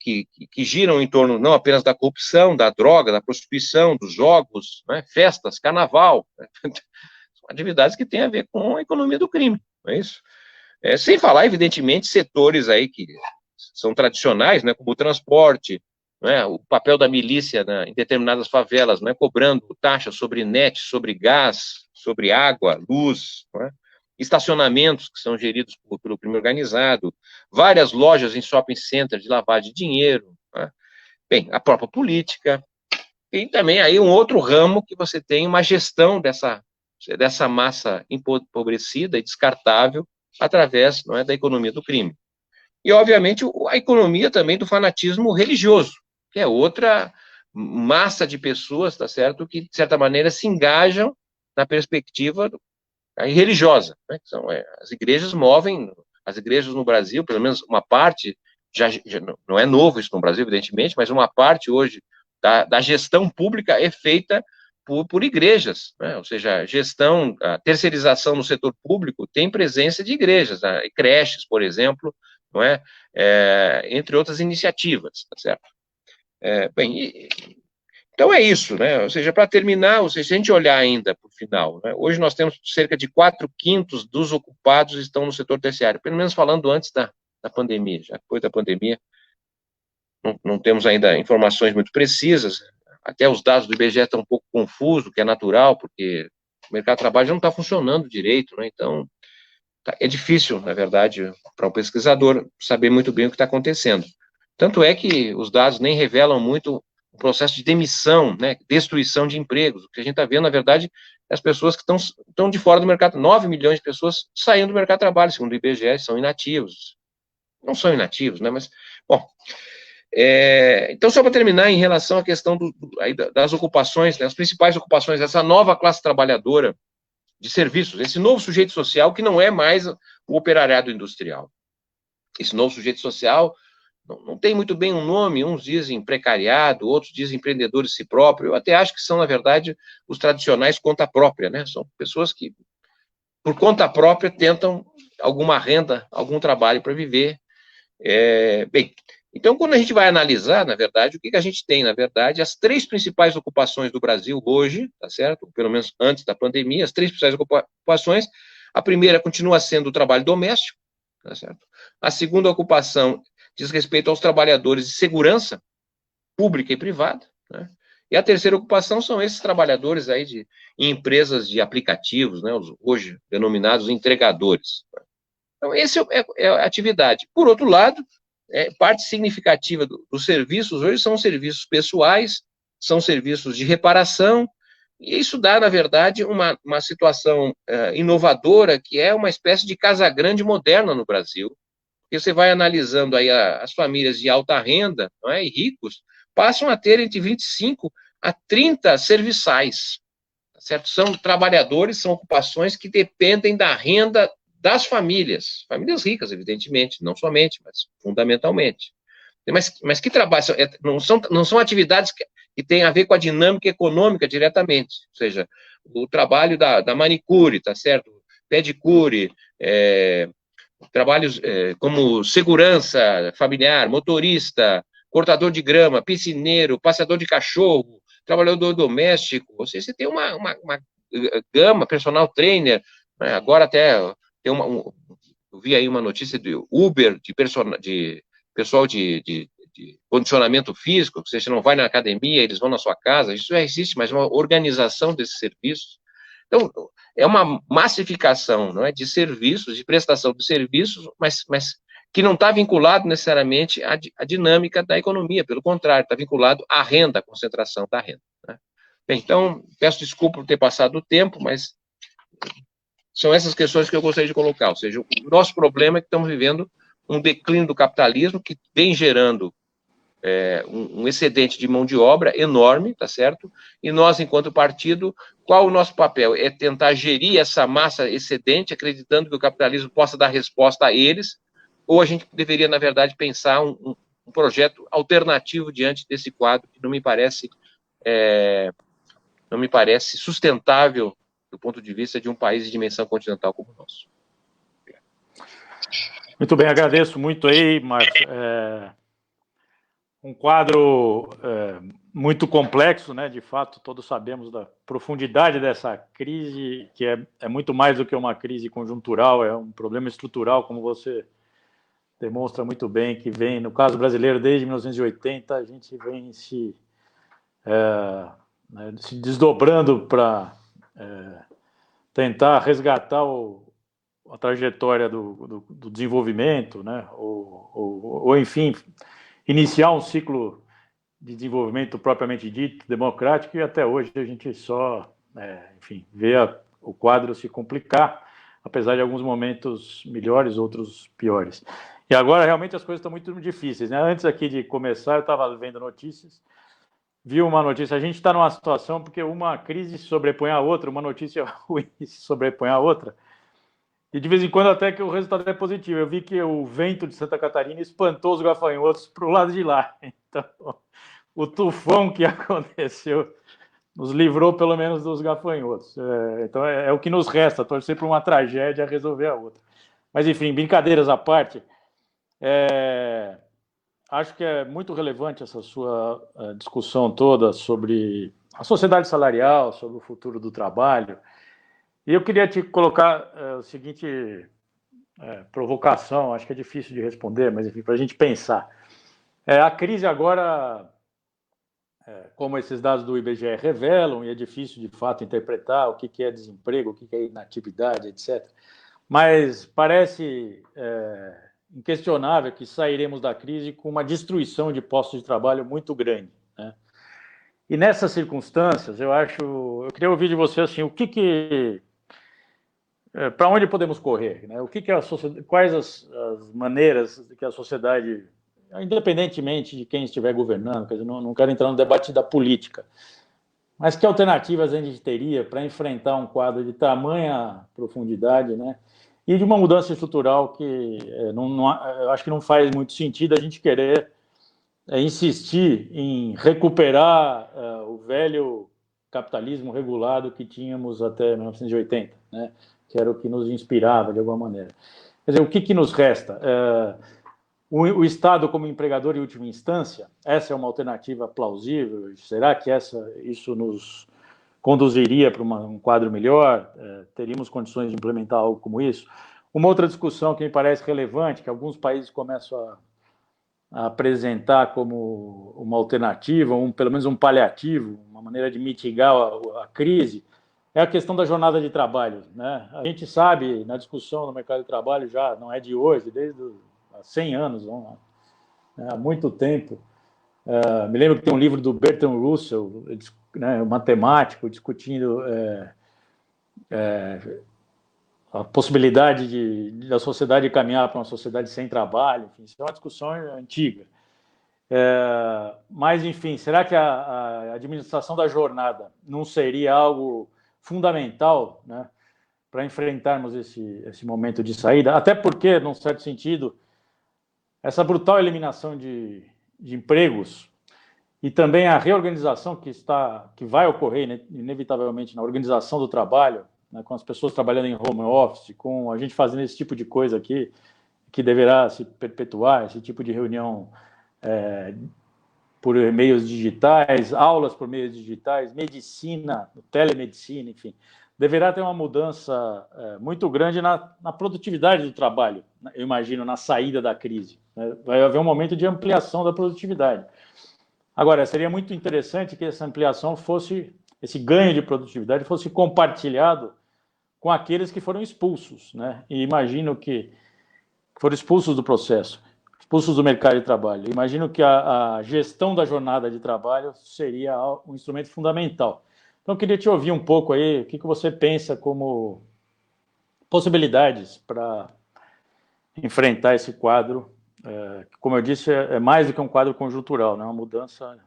que giram em torno não apenas da corrupção, da droga, da prostituição, dos jogos, né? Festas, carnaval, né? São atividades que têm a ver com a economia do crime, não é isso? Sem falar, evidentemente, setores aí que são tradicionais, né? Como o transporte, né, o papel da milícia, né, em determinadas favelas, né, cobrando taxas sobre net, sobre gás, sobre água, luz, né, estacionamentos que são geridos pelo crime organizado, várias lojas em shopping center de lavagem de dinheiro, né, bem, a própria política, e também aí um outro ramo que você tem uma gestão dessa massa empobrecida e descartável através, não é, da economia do crime. E, obviamente, a economia também do fanatismo religioso, que é outra massa de pessoas, tá certo, que, de certa maneira, se engajam na perspectiva religiosa, né? As igrejas movem, as igrejas no Brasil, pelo menos uma parte, já não é novo isso no Brasil, evidentemente, mas uma parte hoje da gestão pública é feita por igrejas, né? Ou seja, a terceirização no setor público tem presença de igrejas, né? Creches, por exemplo, não é? Entre outras iniciativas, tá certo? Bem, então é isso, né? Ou seja, para terminar, se a gente olhar ainda para o final, né? Hoje nós temos cerca de 4/5 dos ocupados estão no setor terciário, pelo menos falando antes da pandemia. Já depois da pandemia, não temos ainda informações muito precisas, até os dados do IBGE estão um pouco confusos, que é natural, porque o mercado de trabalho já não está funcionando direito, né? Então, é difícil, na verdade, para um pesquisador saber muito bem o que está acontecendo. Tanto é que os dados nem revelam muito o processo de demissão, né, destruição de empregos. O que a gente está vendo, na verdade, é as pessoas que estão de fora do mercado. 9 milhões de pessoas saindo do mercado de trabalho, segundo o IBGE, são inativos. Não são inativos, né, mas, bom. Então, só para terminar, em relação à questão das ocupações, né, as principais ocupações, essa nova classe trabalhadora de serviços, esse novo sujeito social que não é mais o operariado industrial. Esse novo sujeito social não tem muito bem um nome, uns dizem precariado, outros dizem empreendedores de si próprio, eu até acho que são, na verdade, os tradicionais conta própria, né? São pessoas que, por conta própria, tentam alguma renda, algum trabalho para viver. Bem, então, quando a gente vai analisar, na verdade, o que a gente tem, na verdade, as 3 principais ocupações do Brasil hoje, tá certo? Pelo menos antes da pandemia, as 3 principais ocupações, a primeira continua sendo o trabalho doméstico, tá certo? A segunda ocupação diz respeito aos trabalhadores de segurança pública e privada, né? E a terceira ocupação são esses trabalhadores aí em empresas de aplicativos, né? Os hoje denominados entregadores. Então, essa é a atividade. Por outro lado, parte significativa dos serviços hoje são serviços pessoais, são serviços de reparação, e isso dá, na verdade, uma situação inovadora, que é uma espécie de casa grande moderna no Brasil. E você vai analisando aí as famílias de alta renda, não é, e ricos, passam a ter entre 25 a 30 serviçais, certo? São trabalhadores, são ocupações que dependem da renda das famílias ricas, evidentemente, não somente, mas fundamentalmente. Mas que trabalho, não são atividades que têm a ver com a dinâmica econômica diretamente, ou seja, o trabalho da manicure, tá certo? Pedicure, trabalhos como segurança familiar, motorista, cortador de grama, piscineiro, passeador de cachorro, trabalhador doméstico, ou seja, você tem uma gama, personal trainer, né? Agora até tem Eu vi aí uma notícia do Uber, de pessoal de condicionamento físico, que você não vai na academia, eles vão na sua casa, isso já existe, mas uma organização desses serviços. Então, é uma massificação, não é, de serviços, de prestação de serviços, mas que não está vinculado necessariamente à dinâmica da economia, pelo contrário, está vinculado à renda, à concentração da renda. Né? Bem, então, peço desculpa por ter passado o tempo, mas são essas questões que eu gostaria de colocar, ou seja, o nosso problema é que estamos vivendo um declínio do capitalismo que vem gerando um excedente de mão de obra enorme, tá certo? E nós, enquanto partido, qual o nosso papel? É tentar gerir essa massa excedente, acreditando que o capitalismo possa dar resposta a eles, ou a gente deveria, na verdade, pensar um projeto alternativo diante desse quadro que não me parece sustentável do ponto de vista de um país de dimensão continental como o nosso. Muito bem, agradeço muito aí, Márcio. Um quadro muito complexo, né? De fato, todos sabemos da profundidade dessa crise, que é muito mais do que uma crise conjuntural, é um problema estrutural, como você demonstra muito bem, que vem, no caso brasileiro, desde 1980, a gente vem se desdobrando para tentar resgatar a trajetória do desenvolvimento, né? Ou, enfim, iniciar um ciclo de desenvolvimento propriamente dito, democrático, e até hoje a gente só, enfim, vê o quadro se complicar, apesar de alguns momentos melhores, outros piores. E agora, realmente, as coisas estão muito difíceis, né? Antes aqui de começar, eu estava vendo notícias, vi uma notícia, a gente está numa situação porque uma crise se sobrepõe à outra, uma notícia ruim se sobrepõe à outra, e de vez em quando até que o resultado é positivo. Eu vi que o vento de Santa Catarina espantou os gafanhotos para o lado de lá. Então, o tufão que aconteceu nos livrou pelo menos dos gafanhotos. Então, é o que nos resta, torcer para uma tragédia resolver a outra. Mas, enfim, brincadeiras à parte, acho que é muito relevante essa sua discussão toda sobre a sociedade salarial, sobre o futuro do trabalho. E eu queria te colocar a seguinte provocação, acho que é difícil de responder, mas enfim, para a gente pensar. A crise agora, como esses dados do IBGE revelam, e é difícil de fato interpretar o que é desemprego, o que é inatividade, etc. Mas parece inquestionável que sairemos da crise com uma destruição de postos de trabalho muito grande, né? E nessas circunstâncias, eu queria ouvir de você assim, para onde podemos correr, né? Quais as maneiras que a sociedade, independentemente de quem estiver governando, quer dizer, não quero entrar no debate da política, mas que alternativas a gente teria para enfrentar um quadro de tamanha profundidade, né? E de uma mudança estrutural que eu acho que não faz muito sentido a gente querer insistir em recuperar o velho capitalismo regulado que tínhamos até 1980, né? Que era o que nos inspirava de alguma maneira. Quer dizer, o que nos resta? O Estado como empregador em última instância, essa é uma alternativa plausível? Será que isso nos conduziria para um quadro melhor? Teríamos condições de implementar algo como isso? Uma outra discussão que me parece relevante, que alguns países começam a apresentar como uma alternativa, pelo menos um paliativo, uma maneira de mitigar a crise, é a questão da jornada de trabalho, né? A gente sabe, na discussão no mercado de trabalho, já não é de hoje, desde há 100 anos, há muito tempo. Me lembro que tem um livro do Bertrand Russell, né, um matemático, discutindo a possibilidade da sociedade caminhar para uma sociedade sem trabalho. Enfim, isso é uma discussão antiga. Mas, enfim, será que a administração da jornada não seria algo fundamental, né, para enfrentarmos esse momento de saída? Até porque, num certo sentido, essa brutal eliminação de empregos e também a reorganização que vai ocorrer inevitavelmente na organização do trabalho, né, com as pessoas trabalhando em home office, com a gente fazendo esse tipo de coisa aqui, que deverá se perpetuar, esse tipo de reunião por meios digitais, aulas por meios digitais, medicina, telemedicina, enfim. Deverá ter uma mudança muito grande na produtividade do trabalho, eu imagino, na saída da crise. Né? Vai haver um momento de ampliação da produtividade. Agora, seria muito interessante que essa ampliação fosse, esse ganho de produtividade fosse compartilhado com aqueles que foram expulsos, né? E imagino que foram expulsos do processo, expulsos do mercado de trabalho. Imagino que a gestão da jornada de trabalho seria um instrumento fundamental. Então, eu queria te ouvir um pouco aí, o que você pensa como possibilidades para enfrentar esse quadro, que, como eu disse, é mais do que um quadro conjuntural, né? Uma mudança,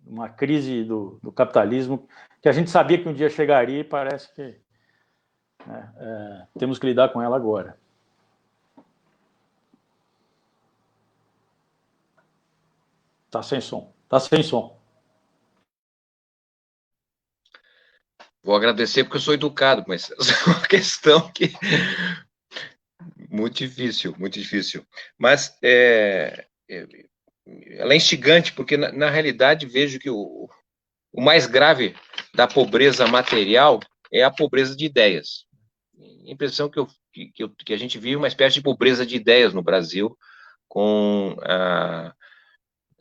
uma crise do capitalismo, que a gente sabia que um dia chegaria e parece que temos que lidar com ela agora. Tá sem som. Tá sem som. Vou agradecer porque eu sou educado, mas é uma questão que... Muito difícil, muito difícil. Mas ela é instigante, porque, na realidade, vejo que o mais grave da pobreza material é a pobreza de ideias. A impressão que a gente vive uma espécie de pobreza de ideias no Brasil, com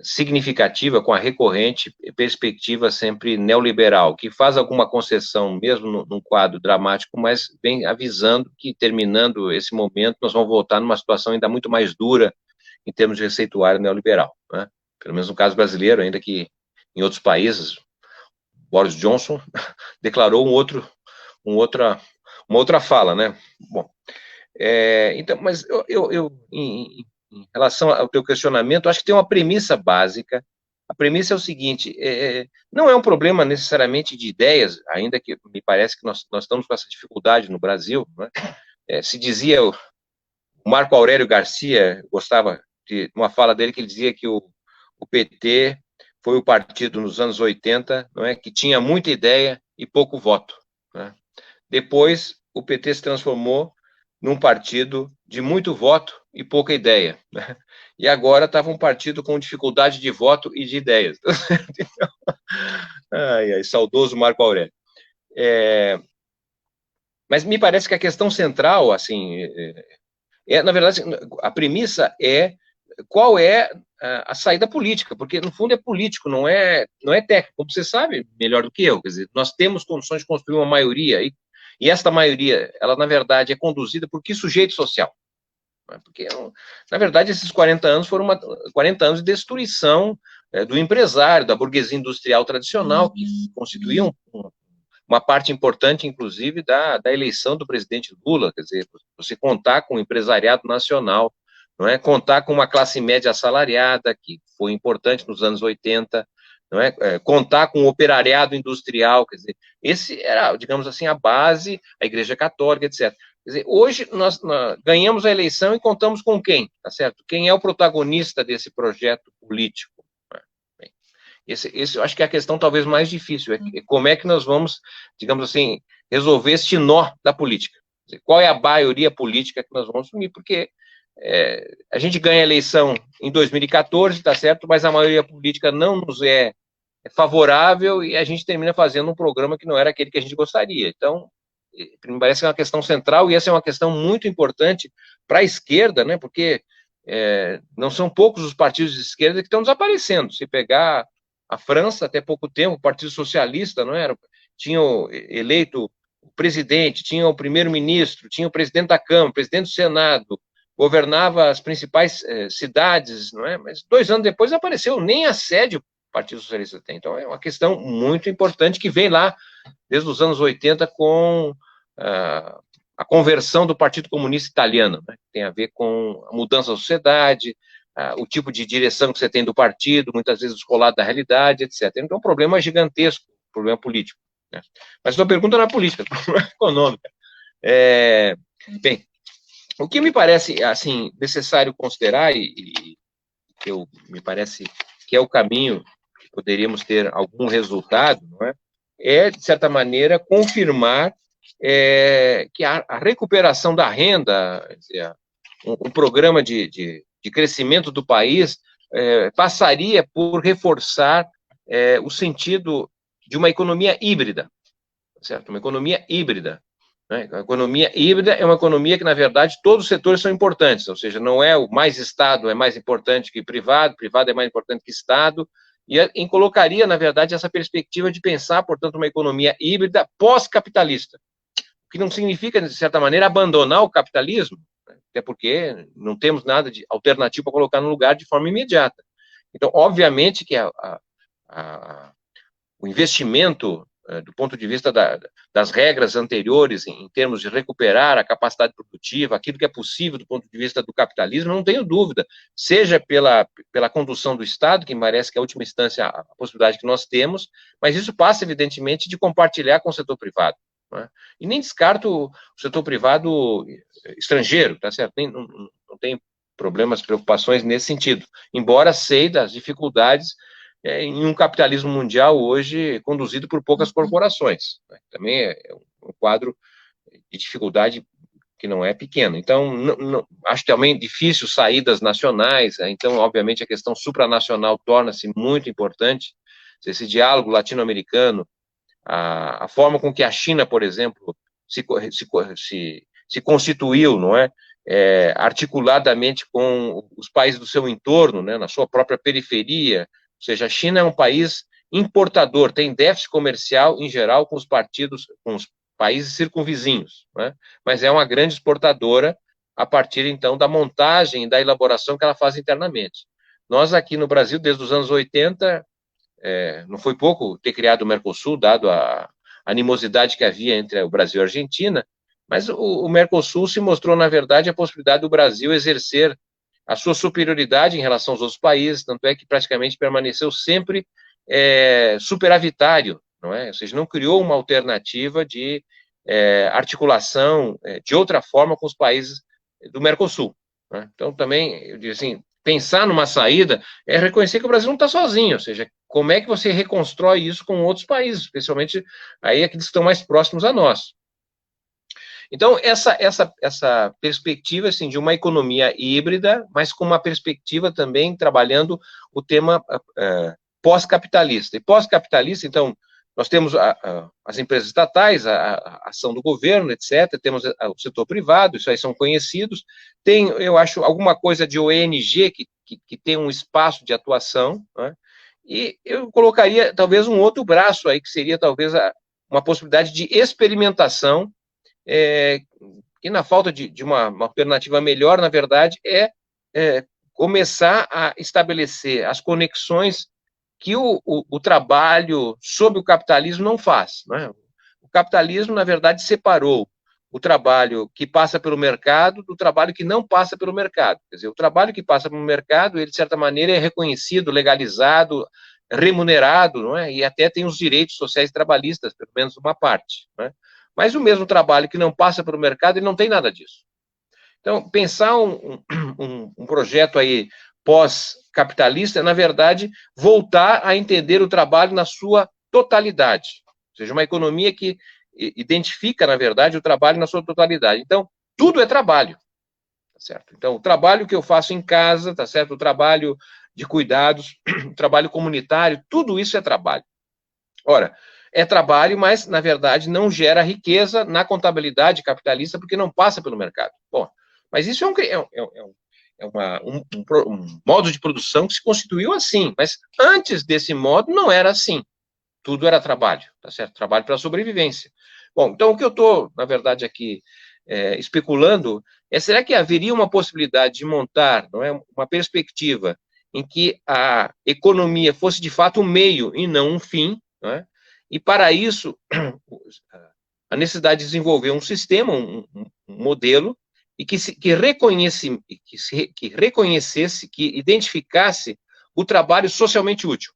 significativa, com a recorrente perspectiva sempre neoliberal, que faz alguma concessão, mesmo num quadro dramático, mas vem avisando que, terminando esse momento, nós vamos voltar numa situação ainda muito mais dura em termos de receituário neoliberal, né? Pelo menos no caso brasileiro, ainda que em outros países, Boris Johnson declarou uma outra fala, né? Bom, então, mas em relação ao teu questionamento, acho que tem uma premissa básica. A premissa é o seguinte: não é um problema necessariamente de ideias, ainda que me parece que nós estamos com essa dificuldade no Brasil, né? Se dizia, o Marco Aurélio Garcia gostava de uma fala dele, que ele dizia que o PT foi o partido nos anos 80, não é, que tinha muita ideia e pouco voto, né? Depois, o PT se transformou num partido de muito voto e pouca ideia, né? E agora estava um partido com dificuldade de voto e de ideias. Saudoso Marco Aurélio. Mas me parece que a questão central, assim, na verdade, a premissa é qual é a saída política, porque, no fundo, é político, não é técnico, como você sabe melhor do que eu. Quer dizer, nós temos condições de construir uma maioria, e esta maioria, ela, na verdade, é conduzida por que sujeito social? Porque, na verdade, esses 40 anos foram 40 anos de destruição do empresário, da burguesia industrial tradicional, que constituíam uma parte importante, inclusive, da eleição do presidente Lula. Quer dizer, você contar com o empresariado nacional, não é? Contar com uma classe média assalariada, que foi importante nos anos 80, não é? Contar com o operariado industrial, quer dizer, esse era, digamos assim, a base, a Igreja Católica, etc. Quer dizer, hoje nós ganhamos a eleição e contamos com quem, tá certo? Quem é o protagonista desse projeto político? Esse eu acho que é a questão talvez mais difícil, é como é que nós vamos, digamos assim, resolver este nó da política. Quer dizer, qual é a maioria política que nós vamos assumir? Porque a gente ganha a eleição em 2014, tá certo? Mas a maioria política não nos é favorável e a gente termina fazendo um programa que não era aquele que a gente gostaria. Então, me parece que é uma questão central, e essa é uma questão muito importante para a esquerda, né? Porque não são poucos os partidos de esquerda que estão desaparecendo. Se pegar a França, até pouco tempo, o Partido Socialista, não era? Tinha eleito o presidente, tinha o primeiro-ministro, tinha o presidente da Câmara, o presidente do Senado, governava as principais cidades, não é? Mas 2 anos depois apareceu, nem a sede o Partido Socialista tem. Então, é uma questão muito importante que vem lá desde os anos 80 com a conversão do Partido Comunista Italiano, né? Tem a ver com a mudança da sociedade, o tipo de direção que você tem do partido, muitas vezes descolado da realidade, etc. Então, é um problema gigantesco, um problema político, né? Mas a sua pergunta não é política, é um problema econômico. Bem, o que me parece, assim, necessário considerar, e que me parece que é o caminho que poderíamos ter algum resultado, não é? De certa maneira, confirmar que a recuperação da renda, um programa de crescimento do país, passaria por reforçar o sentido de uma economia híbrida, certo? Uma economia híbrida. Né? A economia híbrida é uma economia que, na verdade, todos os setores são importantes, ou seja, não é o mais Estado é mais importante que privado, privado é mais importante que Estado, e colocaria, na verdade, essa perspectiva de pensar, portanto, uma economia híbrida pós-capitalista, o que não significa, de certa maneira, abandonar o capitalismo, né? Até porque não temos nada de alternativo para colocar no lugar de forma imediata. Então, obviamente que o investimento, do ponto de vista das regras anteriores, em termos de recuperar a capacidade produtiva, aquilo que é possível do ponto de vista do capitalismo, não tenho dúvida, seja pela condução do Estado, que me parece que é a última instância a possibilidade que nós temos, mas isso passa, evidentemente, de compartilhar com o setor privado. Né? E nem descarto o setor privado estrangeiro, tá certo? Não tem problemas, preocupações nesse sentido, embora sei das dificuldades em um capitalismo mundial hoje conduzido por poucas corporações. Né? Também é um quadro de dificuldade que não é pequeno. Então, acho também difícil saídas nacionais, então, obviamente, a questão supranacional torna-se muito importante. Esse diálogo latino-americano, a forma com que a China, por exemplo, se constituiu, não é? Articuladamente com os países do seu entorno, né, na sua própria periferia. Ou seja, a China é um país importador, tem déficit comercial, em geral, com os países circunvizinhos, né? Mas é uma grande exportadora a partir, então, da montagem e da elaboração que ela faz internamente. Nós, aqui no Brasil, desde os anos 80, não foi pouco ter criado o Mercosul, dado a animosidade que havia entre o Brasil e a Argentina, mas o Mercosul se mostrou, na verdade, a possibilidade do Brasil exercer a sua superioridade em relação aos outros países, tanto é que praticamente permaneceu sempre superavitário, não é? Ou seja, não criou uma alternativa de articulação de outra forma com os países do Mercosul. Né? Então, também, eu digo assim, pensar numa saída é reconhecer que o Brasil não está sozinho, ou seja, como é que você reconstrói isso com outros países, especialmente aí aqueles que estão mais próximos a nós. Então, essa perspectiva assim, de uma economia híbrida, mas com uma perspectiva também trabalhando o tema pós-capitalista. E pós-capitalista, então, nós temos as empresas estatais, a ação do governo, etc., temos o setor privado, isso aí são conhecidos, tem, eu acho, alguma coisa de ONG que tem um espaço de atuação, né? E eu colocaria, talvez, um outro braço aí, que seria, talvez, uma possibilidade de experimentação, que na falta de uma alternativa melhor, na verdade, começar a estabelecer as conexões que o trabalho sob o capitalismo não faz. Né? O capitalismo, na verdade, separou o trabalho que passa pelo mercado do trabalho que não passa pelo mercado. Quer dizer, o trabalho que passa pelo mercado, ele, de certa maneira, é reconhecido, legalizado, remunerado, não é? E até tem os direitos sociais trabalhistas, pelo menos uma parte. Né? Mas o mesmo trabalho que não passa pelo mercado, ele não tem nada disso. Então, pensar um projeto aí pós-capitalista é, na verdade, voltar a entender o trabalho na sua totalidade. Ou seja, uma economia que identifica, na verdade, o trabalho na sua totalidade. Então, tudo é trabalho, tá certo? Então, o trabalho que eu faço em casa, tá certo? O trabalho de cuidados, o trabalho comunitário, tudo isso é trabalho. Ora, é trabalho, mas, na verdade, não gera riqueza na contabilidade capitalista porque não passa pelo mercado. Bom, mas isso um modo de produção que se constituiu assim, mas antes desse modo não era assim. Tudo era trabalho, tá certo? Trabalho para a sobrevivência. Bom, então o que eu estou, na verdade, aqui especulando será que haveria uma possibilidade de montar, não é, uma perspectiva em que a economia fosse de fato um meio e não um fim, não é? E para isso a necessidade de desenvolver um sistema, um modelo e que reconhecesse, que identificasse o trabalho socialmente útil.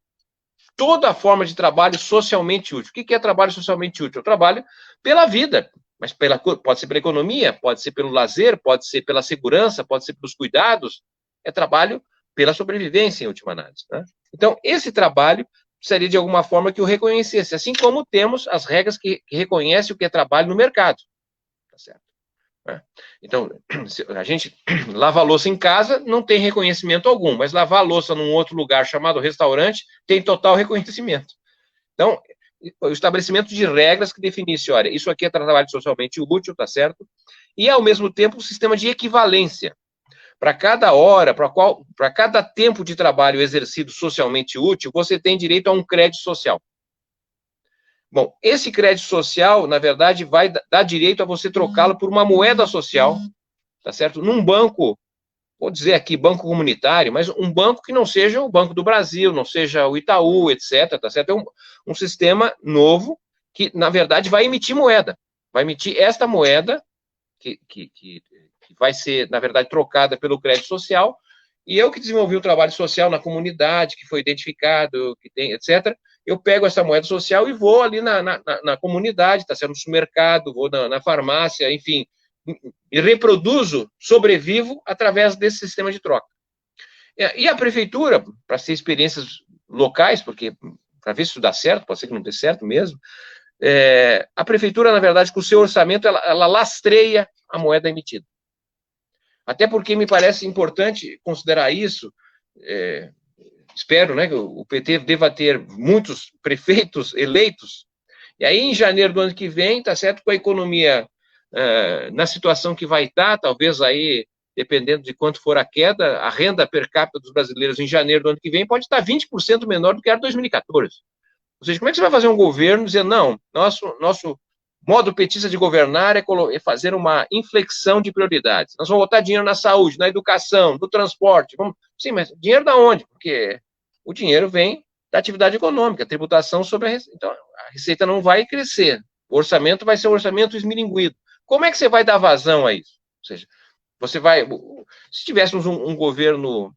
Toda forma de trabalho socialmente útil. O que é trabalho socialmente útil? O trabalho pela vida, mas pode ser pela economia, pode ser pelo lazer, pode ser pela segurança, pode ser pelos cuidados. É trabalho pela sobrevivência, em última análise. Né? Então, esse trabalho precisaria, de alguma forma, que o reconhecesse, assim como temos as regras que reconhecem o que é trabalho no mercado. Tá certo? né? Então, a gente lava a louça em casa, não tem reconhecimento algum, mas lavar a louça num outro lugar chamado restaurante tem total reconhecimento. Então, o estabelecimento de regras que definisse, olha, isso aqui é trabalho socialmente útil, tá certo? E, ao mesmo tempo, um sistema de equivalência. Para cada hora, para cada tempo de trabalho exercido socialmente útil, você tem direito a um crédito social. Bom, esse crédito social, na verdade, vai dar direito a você trocá-lo por uma moeda social, tá certo? Num banco, vou dizer aqui banco comunitário, mas um banco que não seja o Banco do Brasil, não seja o Itaú, etc., tá certo? É um sistema novo que, na verdade, vai emitir moeda. Vai emitir esta moeda que vai ser, na verdade, trocada pelo crédito social, e eu que desenvolvi o trabalho social na comunidade, que foi identificado, que tem, etc., eu pego essa moeda social e vou ali na comunidade, tá certo? No supermercado, vou na farmácia, enfim, e reproduzo, sobrevivo através desse sistema de troca. E a prefeitura, para ter experiências locais, porque para ver se isso dá certo, pode ser que não dê certo mesmo, a prefeitura, na verdade, com o seu orçamento, ela lastreia a moeda emitida. Até porque me parece importante considerar isso, espero, né, que o PT deva ter muitos prefeitos eleitos, e aí em janeiro do ano que vem, tá certo, com a economia na situação que vai estar, talvez aí, dependendo de quanto for a queda, a renda per capita dos brasileiros em janeiro do ano que vem pode estar 20% menor do que era 2014. Ou seja, como é que você vai fazer um governo dizendo, não, nosso modo petista de governar é fazer uma inflexão de prioridades. Nós vamos botar dinheiro na saúde, na educação, no transporte. Sim, mas dinheiro da onde? Porque o dinheiro vem da atividade econômica, tributação sobre a receita. Então, a receita não vai crescer. O orçamento vai ser um orçamento esmilinguido. Como é que você vai dar vazão a isso? Ou seja, se tivéssemos um governo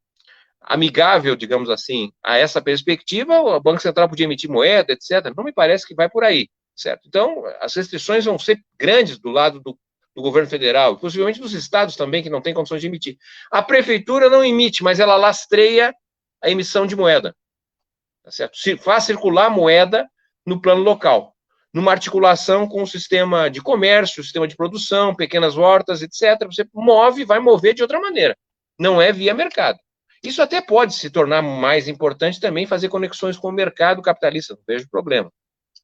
amigável, digamos assim, a essa perspectiva, o Banco Central podia emitir moeda, etc. Não me parece que vai por aí, certo? Então, as restrições vão ser grandes do lado do governo federal, possivelmente dos estados também, que não têm condições de emitir. A prefeitura não emite, mas ela lastreia a emissão de moeda, tá certo? Faz circular moeda no plano local, numa articulação com o sistema de comércio, sistema de produção, pequenas hortas, etc. Você vai mover de outra maneira, não é via mercado. Isso até pode se tornar mais importante também, fazer conexões com o mercado capitalista, não vejo problema.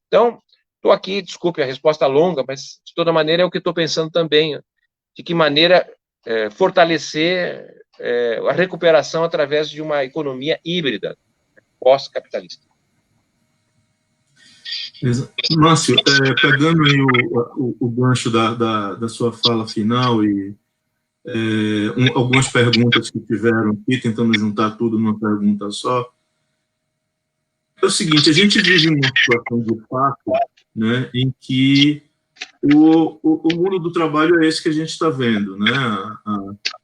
Então, estou aqui, desculpe a resposta longa, mas de toda maneira é o que estou pensando também, de que maneira fortalecer a recuperação através de uma economia híbrida, pós-capitalista. Márcio, pegando aí o gancho da sua fala final e algumas perguntas que tiveram aqui, tentando juntar tudo numa pergunta só, é o seguinte, a gente vive uma situação de fato, né, em que o mundo do trabalho é esse que a gente está vendo, né?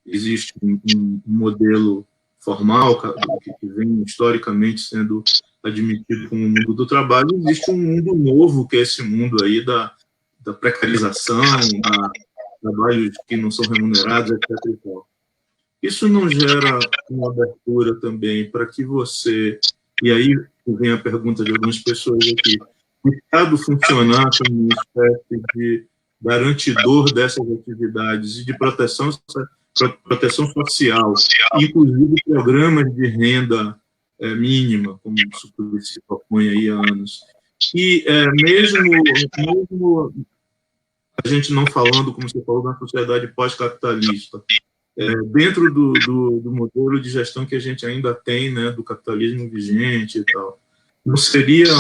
Existe um modelo formal que vem historicamente sendo admitido como o mundo do trabalho, existe um mundo novo, que é esse mundo aí da precarização, trabalhos que não são remunerados, etc. E tal. Isso não gera uma abertura também para que você... E aí vem a pergunta de algumas pessoas aqui. O Estado funcionar como uma espécie de garantidor dessas atividades e de proteção social, inclusive programas de renda mínima, como se propõe aí há anos. E mesmo a gente não falando, como você falou, na sociedade pós-capitalista, dentro do modelo de gestão que a gente ainda tem, né, do capitalismo vigente e tal, não seria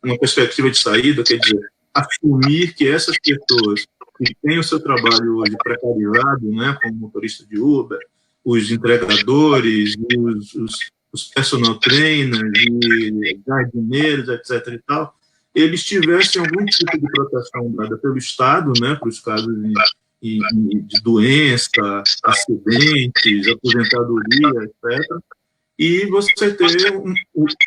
uma perspectiva de saída, quer dizer, assumir que essas pessoas que têm o seu trabalho hoje precarizado, né, como motorista de Uber, os entregadores, os personal trainers, e jardineiros, etc. e tal, eles tivessem algum tipo de proteção dada pelo Estado, né, para os casos de doença, acidentes, aposentadoria, etc., e você ter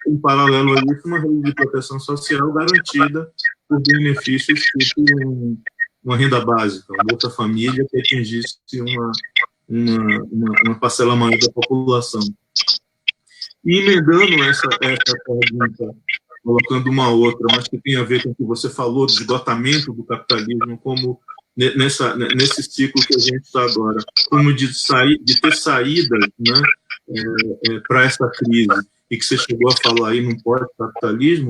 um paralelo a isso, uma rede de proteção social garantida por benefícios tipo uma renda básica, uma Bolsa Família que atingisse uma parcela maior da população. E emendando essa pergunta, colocando uma outra, mas que tem a ver com o que você falou do esgotamento do capitalismo como nesse ciclo que a gente está agora, como de ter saída, né, para essa crise, e que você chegou a falar aí no pós-capitalismo,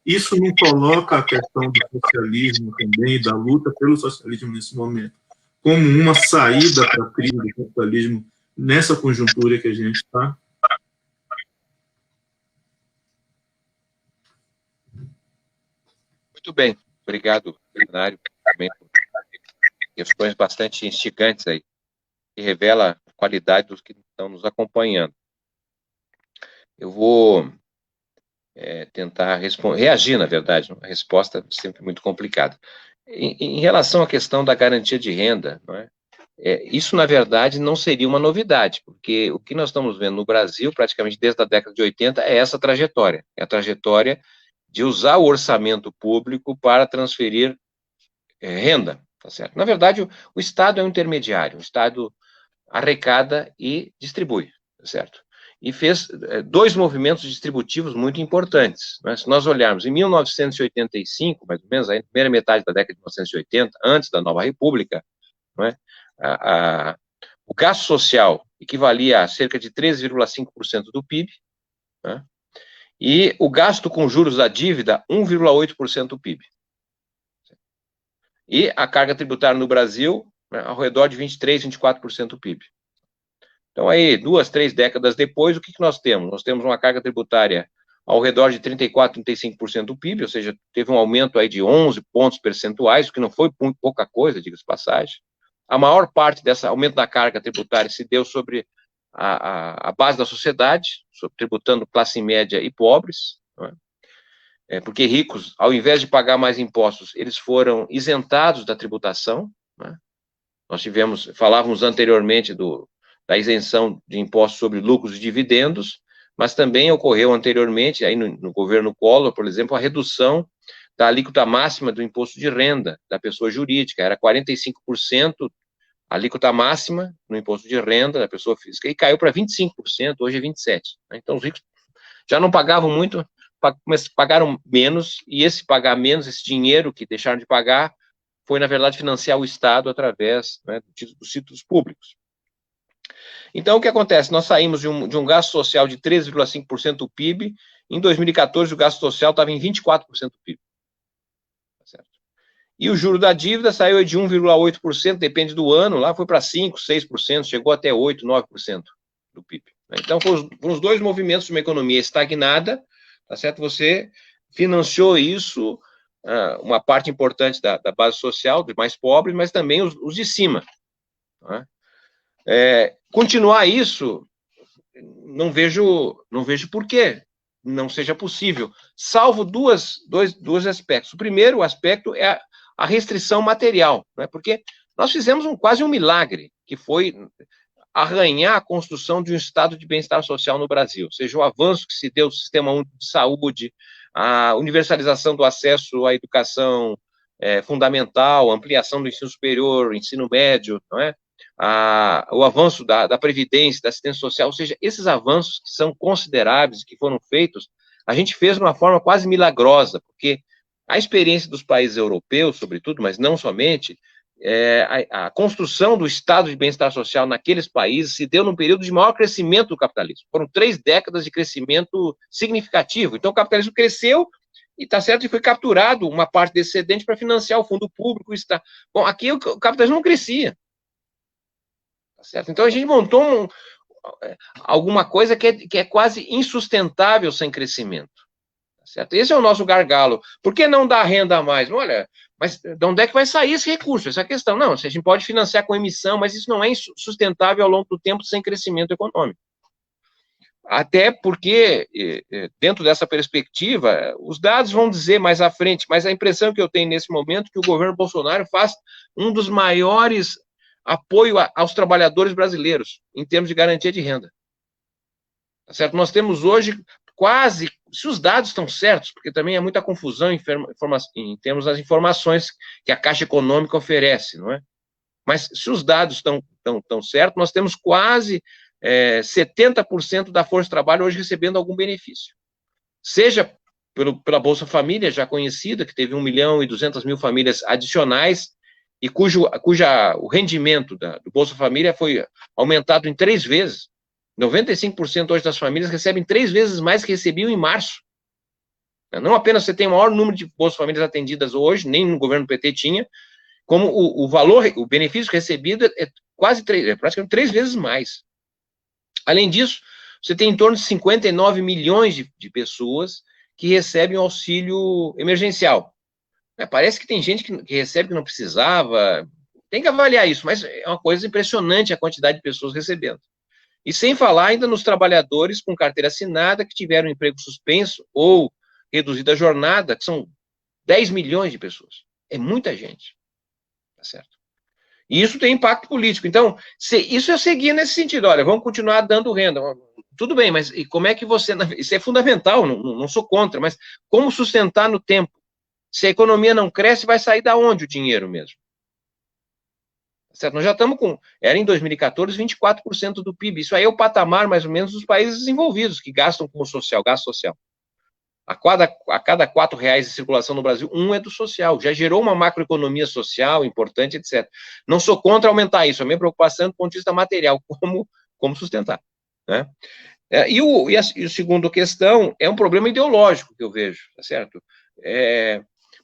isso não coloca a questão do socialismo também, da luta pelo socialismo nesse momento, como uma saída para a crise do capitalismo nessa conjuntura que a gente está? Muito bem, obrigado, Bernardo, também por questões bastante instigantes aí, que revela a qualidade dos que estão nos acompanhando. Eu vou tentar reagir, na verdade, uma resposta sempre muito complicada. Em relação à questão da garantia de renda, não é? Isso, na verdade, não seria uma novidade, porque o que nós estamos vendo no Brasil, praticamente desde a década de 80, é essa trajetória. É a trajetória de usar o orçamento público para transferir renda, tá certo? Na verdade, o Estado é um intermediário, o Estado arrecada e distribui, tá certo? E fez dois movimentos distributivos muito importantes, né? Se nós olharmos em 1985, mais ou menos, aí, na primeira metade da década de 1980, antes da Nova República, não é? O gasto social equivalia a cerca de 13,5% do PIB, né? E o gasto com juros da dívida, 1,8% do PIB. E a carga tributária no Brasil, né, ao redor de 23%, 24% do PIB. Então, aí, 2, 3 décadas depois, o que nós temos? Nós temos uma carga tributária ao redor de 34%, 35% do PIB, ou seja, teve um aumento aí de 11 pontos percentuais, o que não foi pouca coisa, diga-se de passagem. A maior parte desse aumento da carga tributária se deu sobre a base da sociedade, tributando classe média e pobres, não é? Porque ricos, ao invés de pagar mais impostos, eles foram isentados da tributação, né? Nós falávamos anteriormente da isenção de impostos sobre lucros e dividendos, mas também ocorreu anteriormente, aí no governo Collor, por exemplo, a redução da alíquota máxima do imposto de renda da pessoa jurídica, era 45% a alíquota máxima no imposto de renda da pessoa física, e caiu para 25%, hoje é 27%. Então, os ricos já não pagavam muito, mas pagaram menos, e esse pagar menos, esse dinheiro que deixaram de pagar, foi, na verdade, financiar o Estado através, né, dos títulos públicos. Então, o que acontece? Nós saímos de um gasto social de 13,5% do PIB, em 2014 o gasto social estava em 24% do PIB. Tá certo? E o juro da dívida saiu de 1,8%, depende do ano, lá foi para 5%, 6%, chegou até 8%, 9% do PIB. Então, foram os dois movimentos de uma economia estagnada, tá certo? Você financiou isso, uma parte importante da base social, dos mais pobres, mas também os de cima. Tá? Continuar isso, não vejo por que não seja possível, salvo dois aspectos. O primeiro aspecto é a restrição material, né? Porque nós fizemos quase um milagre, que foi arranhar a construção de um estado de bem-estar social no Brasil, ou seja, o avanço que se deu do sistema único de saúde, a universalização do acesso à educação fundamental, ampliação do ensino superior, ensino médio, não é? O avanço da Previdência, da assistência social, ou seja, esses avanços que são consideráveis, que foram feitos, a gente fez de uma forma quase milagrosa, porque a experiência dos países europeus, sobretudo, mas não somente, a construção do estado de bem-estar social naqueles países se deu num período de maior crescimento do capitalismo. Foram 3 décadas de crescimento significativo. Então, o capitalismo cresceu e está certo, e foi capturado uma parte desse excedente para financiar o fundo público. Bom, aqui o capitalismo não crescia. Tá certo? Então, a gente montou alguma coisa que é quase insustentável sem crescimento. Tá certo? Esse é o nosso gargalo. Por que não dar renda a mais? Olha, mas de onde é que vai sair esse recurso? Essa questão. Não, a gente pode financiar com emissão, mas isso não é sustentável ao longo do tempo sem crescimento econômico. Até porque, dentro dessa perspectiva, os dados vão dizer mais à frente, mas a impressão que eu tenho nesse momento é que o governo Bolsonaro faz um dos maiores apoio aos trabalhadores brasileiros, em termos de garantia de renda. Tá certo? Nós temos hoje quase, se os dados estão certos, porque também há muita confusão em termos das informações que a Caixa Econômica oferece, não é? Mas se os dados estão certos, nós temos quase 70% da força de trabalho hoje recebendo algum benefício. Seja pela Bolsa Família, já conhecida, que teve 1.200.000 famílias adicionais e o rendimento do Bolsa Família foi aumentado em 3 vezes. 95% hoje das famílias recebem 3 vezes mais que recebiam em março. Não apenas você tem o maior número de Bolsa Famílias atendidas hoje, nem no governo PT tinha, como o valor, o benefício recebido é praticamente 3 vezes mais. Além disso, você tem em torno de 59 milhões de pessoas que recebem o auxílio emergencial. Parece que tem gente que recebe que não precisava, tem que avaliar isso, mas é uma coisa impressionante a quantidade de pessoas recebendo. E sem falar ainda nos trabalhadores com carteira assinada que tiveram emprego suspenso ou reduzida a jornada, que são 10 milhões de pessoas. É muita gente. Tá certo? E isso tem impacto político. Então, isso eu seguia nesse sentido. Olha, vamos continuar dando renda. Tudo bem, mas e como é que você... Isso é fundamental, não sou contra, mas como sustentar no tempo? Se a economia não cresce, vai sair da onde o dinheiro mesmo? Certo? Nós já estamos com... Era em 2014, 24% do PIB. Isso aí é o patamar, mais ou menos, dos países desenvolvidos, que gastam com o social, gasto social. A cada R$4 de circulação no Brasil, 1 é do social. Já gerou uma macroeconomia social importante, etc. Não sou contra aumentar isso. A minha preocupação é do ponto de vista material, como sustentar. Né? E a segunda questão é um problema ideológico que eu vejo, tá certo?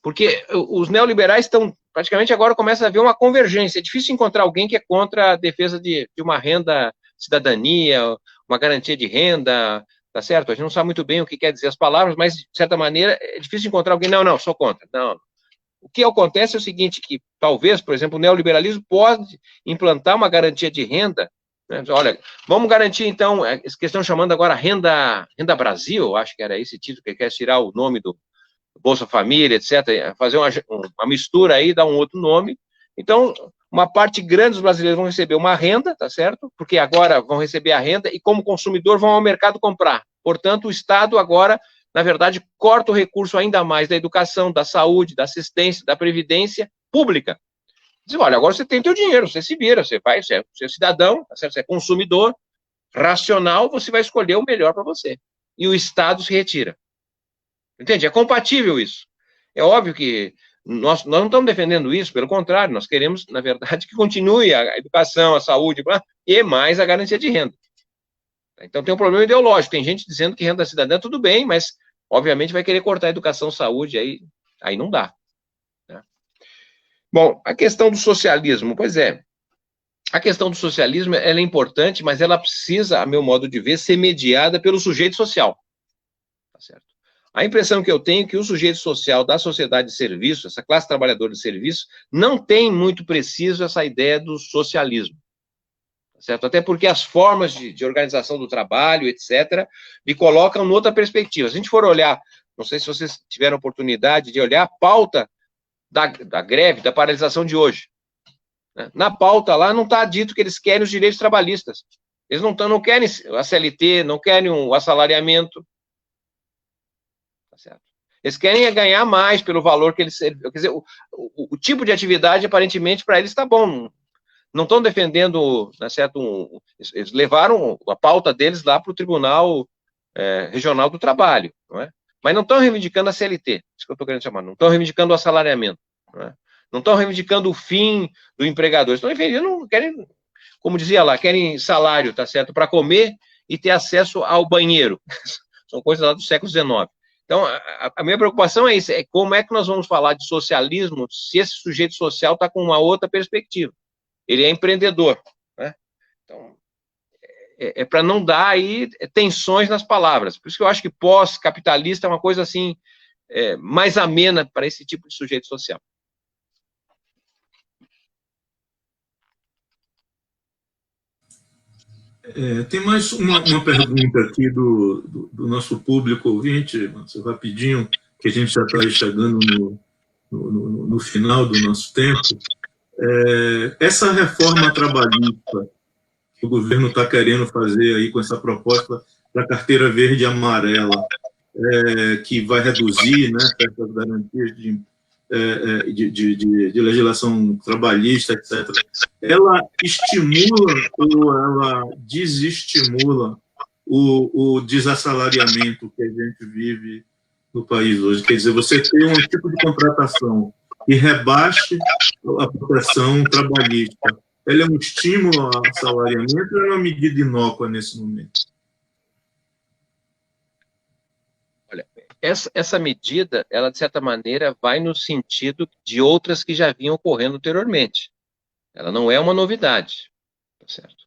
Porque os neoliberais estão, praticamente agora começa a haver uma convergência. É difícil encontrar alguém que é contra a defesa de uma renda, cidadania, uma garantia de renda, tá certo? A gente não sabe muito bem o que quer dizer as palavras, mas, de certa maneira, é difícil encontrar alguém, não, sou contra. Não. O que acontece é o seguinte, que talvez, por exemplo, o neoliberalismo pode implantar uma garantia de renda, né? Olha, vamos garantir, então, eles estão chamando agora renda Brasil, acho que era esse título, que quer tirar o nome do Bolsa Família, etc., fazer uma mistura aí, dar um outro nome. Então, uma parte grande dos brasileiros vão receber uma renda, tá certo? Porque agora vão receber a renda e, como consumidor, vão ao mercado comprar. Portanto, o Estado agora, na verdade, corta o recurso ainda mais da educação, da saúde, da assistência, da previdência pública. Diz, olha, agora você tem teu dinheiro, você se vira, você é cidadão, tá certo? Você é consumidor racional, você vai escolher o melhor para você. E o Estado se retira. Entende? É compatível isso. É óbvio que nós não estamos defendendo isso, pelo contrário, nós queremos, na verdade, que continue a educação, a saúde, e mais a garantia de renda. Então tem um problema ideológico, tem gente dizendo que renda cidadã tudo bem, mas, obviamente, vai querer cortar a educação, saúde, aí não dá. Né? Bom, a questão do socialismo, pois é, a questão do socialismo, ela é importante, mas ela precisa, a meu modo de ver, ser mediada pelo sujeito social. Tá certo? A impressão que eu tenho é que o sujeito social da sociedade de serviço, essa classe trabalhadora de serviço, não tem muito preciso essa ideia do socialismo. Certo? Até porque as formas de organização do trabalho, etc., me colocam noutra perspectiva. Se a gente for olhar, não sei se vocês tiveram oportunidade de olhar a pauta da greve, da paralisação de hoje. Né? Na pauta lá não está dito que eles querem os direitos trabalhistas. Eles não querem a CLT, não querem o assalariamento. Certo? Eles querem ganhar mais pelo valor que eles... Quer dizer, o tipo de atividade, aparentemente, para eles está bom. Não estão defendendo, né, certo? Eles levaram a pauta deles lá para o Tribunal Regional do Trabalho, não é? Mas não estão reivindicando a CLT, isso que eu estou querendo chamar. Não estão reivindicando o assalariamento, não estão reivindicando o fim do empregador. Estão reivindicando, querem, como dizia lá, querem salário, tá certo? Para comer e ter acesso ao banheiro. São coisas lá do século XIX. Então, a minha preocupação é isso, é como é que nós vamos falar de socialismo se esse sujeito social está com uma outra perspectiva. Ele é empreendedor. Né? Então, é para não dar aí tensões nas palavras. Por isso que eu acho que pós-capitalista é uma coisa assim, mais amena para esse tipo de sujeito social. Tem mais uma pergunta aqui do nosso público ouvinte, rapidinho, que a gente já está chegando no final do nosso tempo. Essa reforma trabalhista que o governo está querendo fazer aí com essa proposta da carteira verde e amarela, que vai reduzir, né, essas garantias de legislação trabalhista, etc., ela estimula ou ela desestimula o desassalariamento que a gente vive no país hoje? Quer dizer, você tem um tipo de contratação que rebaixe a proteção trabalhista, ela é um estímulo ao assalariamento ou é uma medida inócua nesse momento? Olha, essa medida, ela, de certa maneira, vai no sentido de outras que já vinham ocorrendo anteriormente. Ela não é uma novidade, tá certo?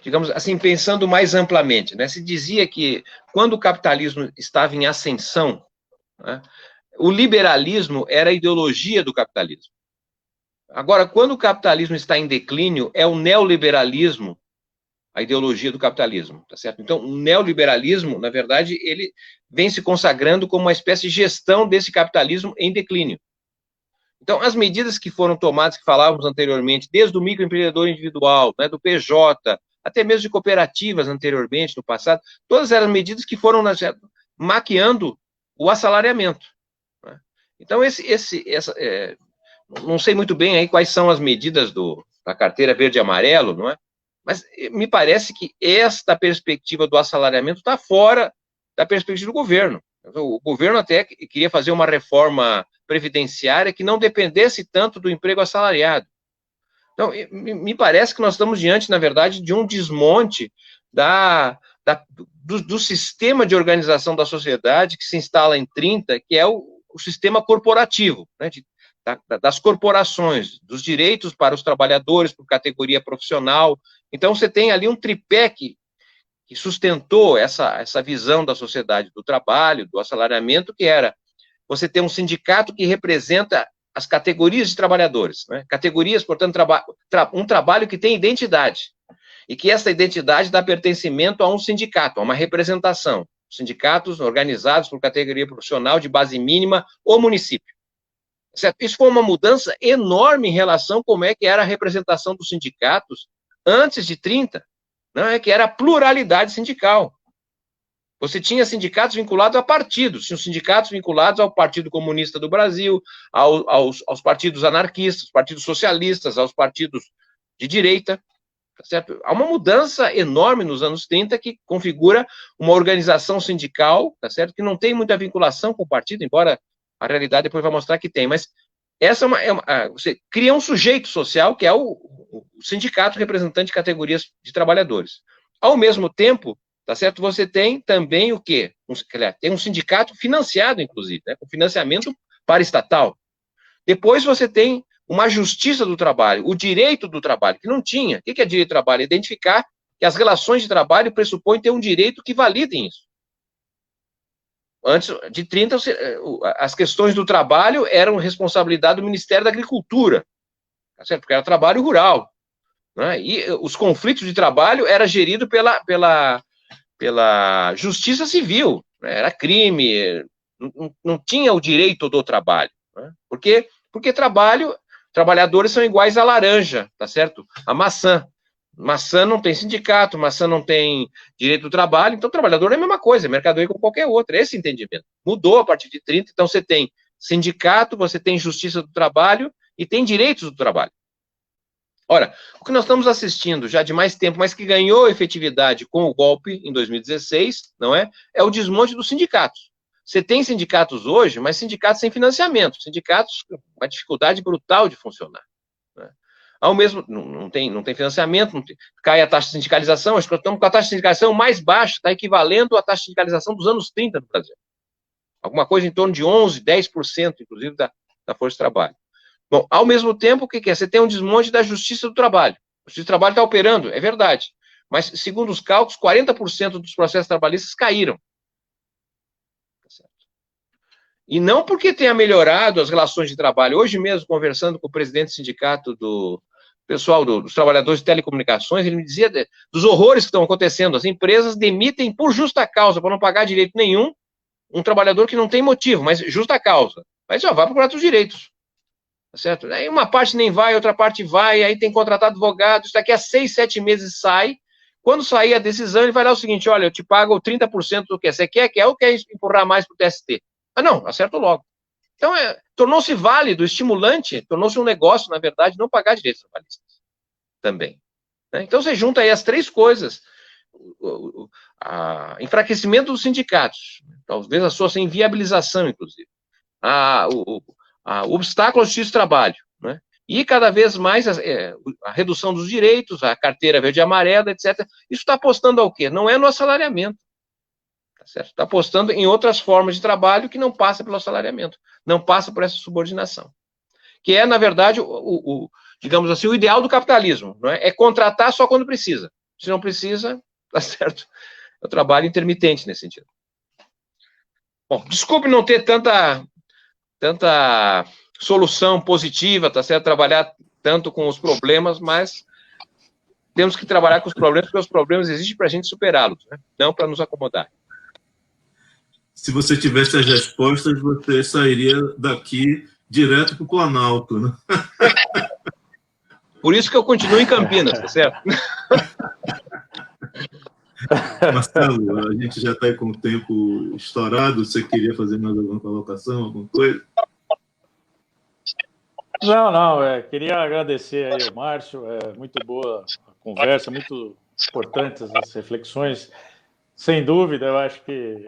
Digamos assim, pensando mais amplamente, né? Se dizia que quando o capitalismo estava em ascensão, né, o liberalismo era a ideologia do capitalismo. Agora, quando o capitalismo está em declínio, é o neoliberalismo a ideologia do capitalismo, tá certo? Então, o neoliberalismo, na verdade, ele vem se consagrando como uma espécie de gestão desse capitalismo em declínio. Então, as medidas que foram tomadas, que falávamos anteriormente, desde o microempreendedor individual, né, do PJ, até mesmo de cooperativas anteriormente, no passado, todas eram medidas que foram maquiando o assalariamento. Né? Então, não sei muito bem aí quais são as medidas da carteira verde e amarelo, não é? Mas me parece que esta perspectiva do assalariamento está fora da perspectiva do governo. O governo até queria fazer uma reforma previdenciária que não dependesse tanto do emprego assalariado. Então, me parece que nós estamos diante, na verdade, de um desmonte do sistema de organização da sociedade que se instala em 30, que é o sistema corporativo, né, das corporações, dos direitos para os trabalhadores, por categoria profissional. Então, você tem ali um tripé que sustentou essa visão da sociedade do trabalho, do assalariamento, que era você ter um sindicato que representa as categorias de trabalhadores, né? Categorias, portanto, um trabalho que tem identidade, e que essa identidade dá pertencimento a um sindicato, a uma representação. Sindicatos organizados por categoria profissional de base mínima ou município. Certo? Isso foi uma mudança enorme em relação a como é que era a representação dos sindicatos antes de 30, não é que era a pluralidade sindical. Você tinha sindicatos vinculados a partidos, tinha sindicatos vinculados ao Partido Comunista do Brasil, aos partidos anarquistas, partidos socialistas, aos partidos de direita, tá certo? Há uma mudança enorme nos anos 30 que configura uma organização sindical, tá certo? Que não tem muita vinculação com o partido, embora a realidade depois vai mostrar que tem, mas essa você cria um sujeito social que é o sindicato representante de categorias de trabalhadores. Ao mesmo tempo, tá certo? Você tem também o quê? Tem um sindicato financiado, inclusive, né? Com financiamento paraestatal. Depois você tem uma justiça do trabalho, o direito do trabalho, que não tinha. O que é direito do trabalho? Identificar que as relações de trabalho pressupõem ter um direito que validem isso. Antes de 30, as questões do trabalho eram responsabilidade do Ministério da Agricultura, tá certo? Porque era trabalho rural, né? E os conflitos de trabalho eram geridos pela justiça civil, né? Era crime, não tinha o direito do trabalho, né? Porque trabalhadores são iguais à laranja, tá certo? A maçã. Maçã não tem sindicato, maçã não tem direito do trabalho, então o trabalhador é a mesma coisa, é mercadoria como qualquer outra, esse entendimento. Mudou a partir de 30, então você tem sindicato, você tem justiça do trabalho e tem direitos do trabalho. Ora, o que nós estamos assistindo já de mais tempo, mas que ganhou efetividade com o golpe em 2016, não é? É o desmonte dos sindicatos. Você tem sindicatos hoje, mas sindicatos sem financiamento, sindicatos com uma dificuldade brutal de funcionar. Né? Ao mesmo, não tem financiamento, cai a taxa de sindicalização, acho que nós estamos com a taxa de sindicalização mais baixa, está equivalendo à taxa de sindicalização dos anos 30 no Brasil. Alguma coisa em torno de 11%, 10%, inclusive, da força de trabalho. Bom, ao mesmo tempo, o que é? Você tem um desmonte da justiça do trabalho. A justiça do trabalho está operando, é verdade. Mas, segundo os cálculos, 40% dos processos trabalhistas caíram. E não porque tenha melhorado as relações de trabalho. Hoje mesmo, conversando com o presidente do sindicato do pessoal dos trabalhadores de telecomunicações, ele me dizia dos horrores que estão acontecendo. As empresas demitem por justa causa, para não pagar direito nenhum, um trabalhador que não tem motivo, mas justa causa. Mas já vai procurar os direitos. Tá certo? Aí uma parte nem vai, outra parte vai, aí tem contratado advogado, isso daqui a 6, 7 meses sai. Quando sair a decisão, ele vai dar o seguinte: olha, eu te pago 30% do que você quer ou quer empurrar mais para o TST? Ah, não, acerto logo. Então, tornou-se válido, estimulante, tornou-se um negócio, na verdade, não pagar direitos trabalhistas também. Né? Então, você junta aí as três coisas: enfraquecimento dos sindicatos, talvez a sua inviabilização, inclusive, o obstáculo ao justiça do trabalho, né? E cada vez mais a redução dos direitos, a carteira verde e amarela, etc. Isso está apostando ao quê? Não é no assalariamento. Tá certo? Está apostando em outras formas de trabalho que não passa pelo assalariamento, não passa por essa subordinação. Que é, na verdade, digamos assim, o ideal do capitalismo, não é? É contratar só quando precisa. Se não precisa, tá certo? É o trabalho intermitente nesse sentido. Bom, desculpe não ter tanta solução positiva, tá certo? Trabalhar tanto com os problemas, mas temos que trabalhar com os problemas, porque os problemas existem para a gente superá-los, né? Não para nos acomodar. Se você tivesse as respostas, você sairia daqui direto para o Planalto, né? Por isso que eu continuo em Campinas, tá certo? Marcelo, a gente já está com o tempo estourado. Você queria fazer mais alguma colocação, alguma coisa? Não, queria agradecer aí ao Márcio, muito boa a conversa, muito importantes as reflexões. Sem dúvida, eu acho que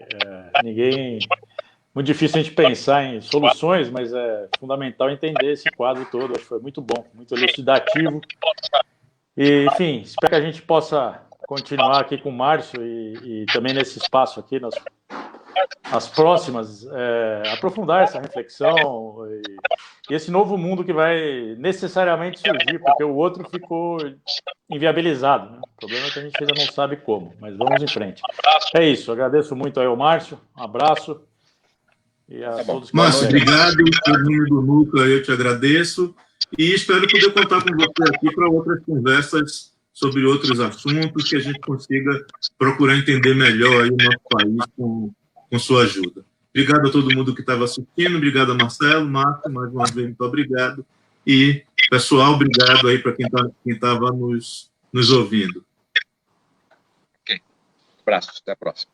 muito difícil a gente pensar em soluções, mas é fundamental entender esse quadro todo. Acho que foi muito bom, muito elucidativo. E, enfim, espero que a gente possa continuar aqui com o Márcio e também nesse espaço aqui, as próximas, aprofundar essa reflexão e esse novo mundo que vai necessariamente surgir, porque o outro ficou inviabilizado, né? O problema é que a gente ainda não sabe como, mas vamos em frente. É isso, agradeço muito aí ao Márcio, um abraço e a todos que Márcio, obrigado, em nome do Núcleo eu te agradeço e espero poder contar com você aqui para outras conversas sobre outros assuntos, que a gente consiga procurar entender melhor aí o nosso país com sua ajuda. Obrigado a todo mundo que estava assistindo, obrigado a Marcelo, Márcio, mais uma vez, muito obrigado. E, pessoal, obrigado aí para quem estava nos ouvindo. Ok. Abraço, até a próxima.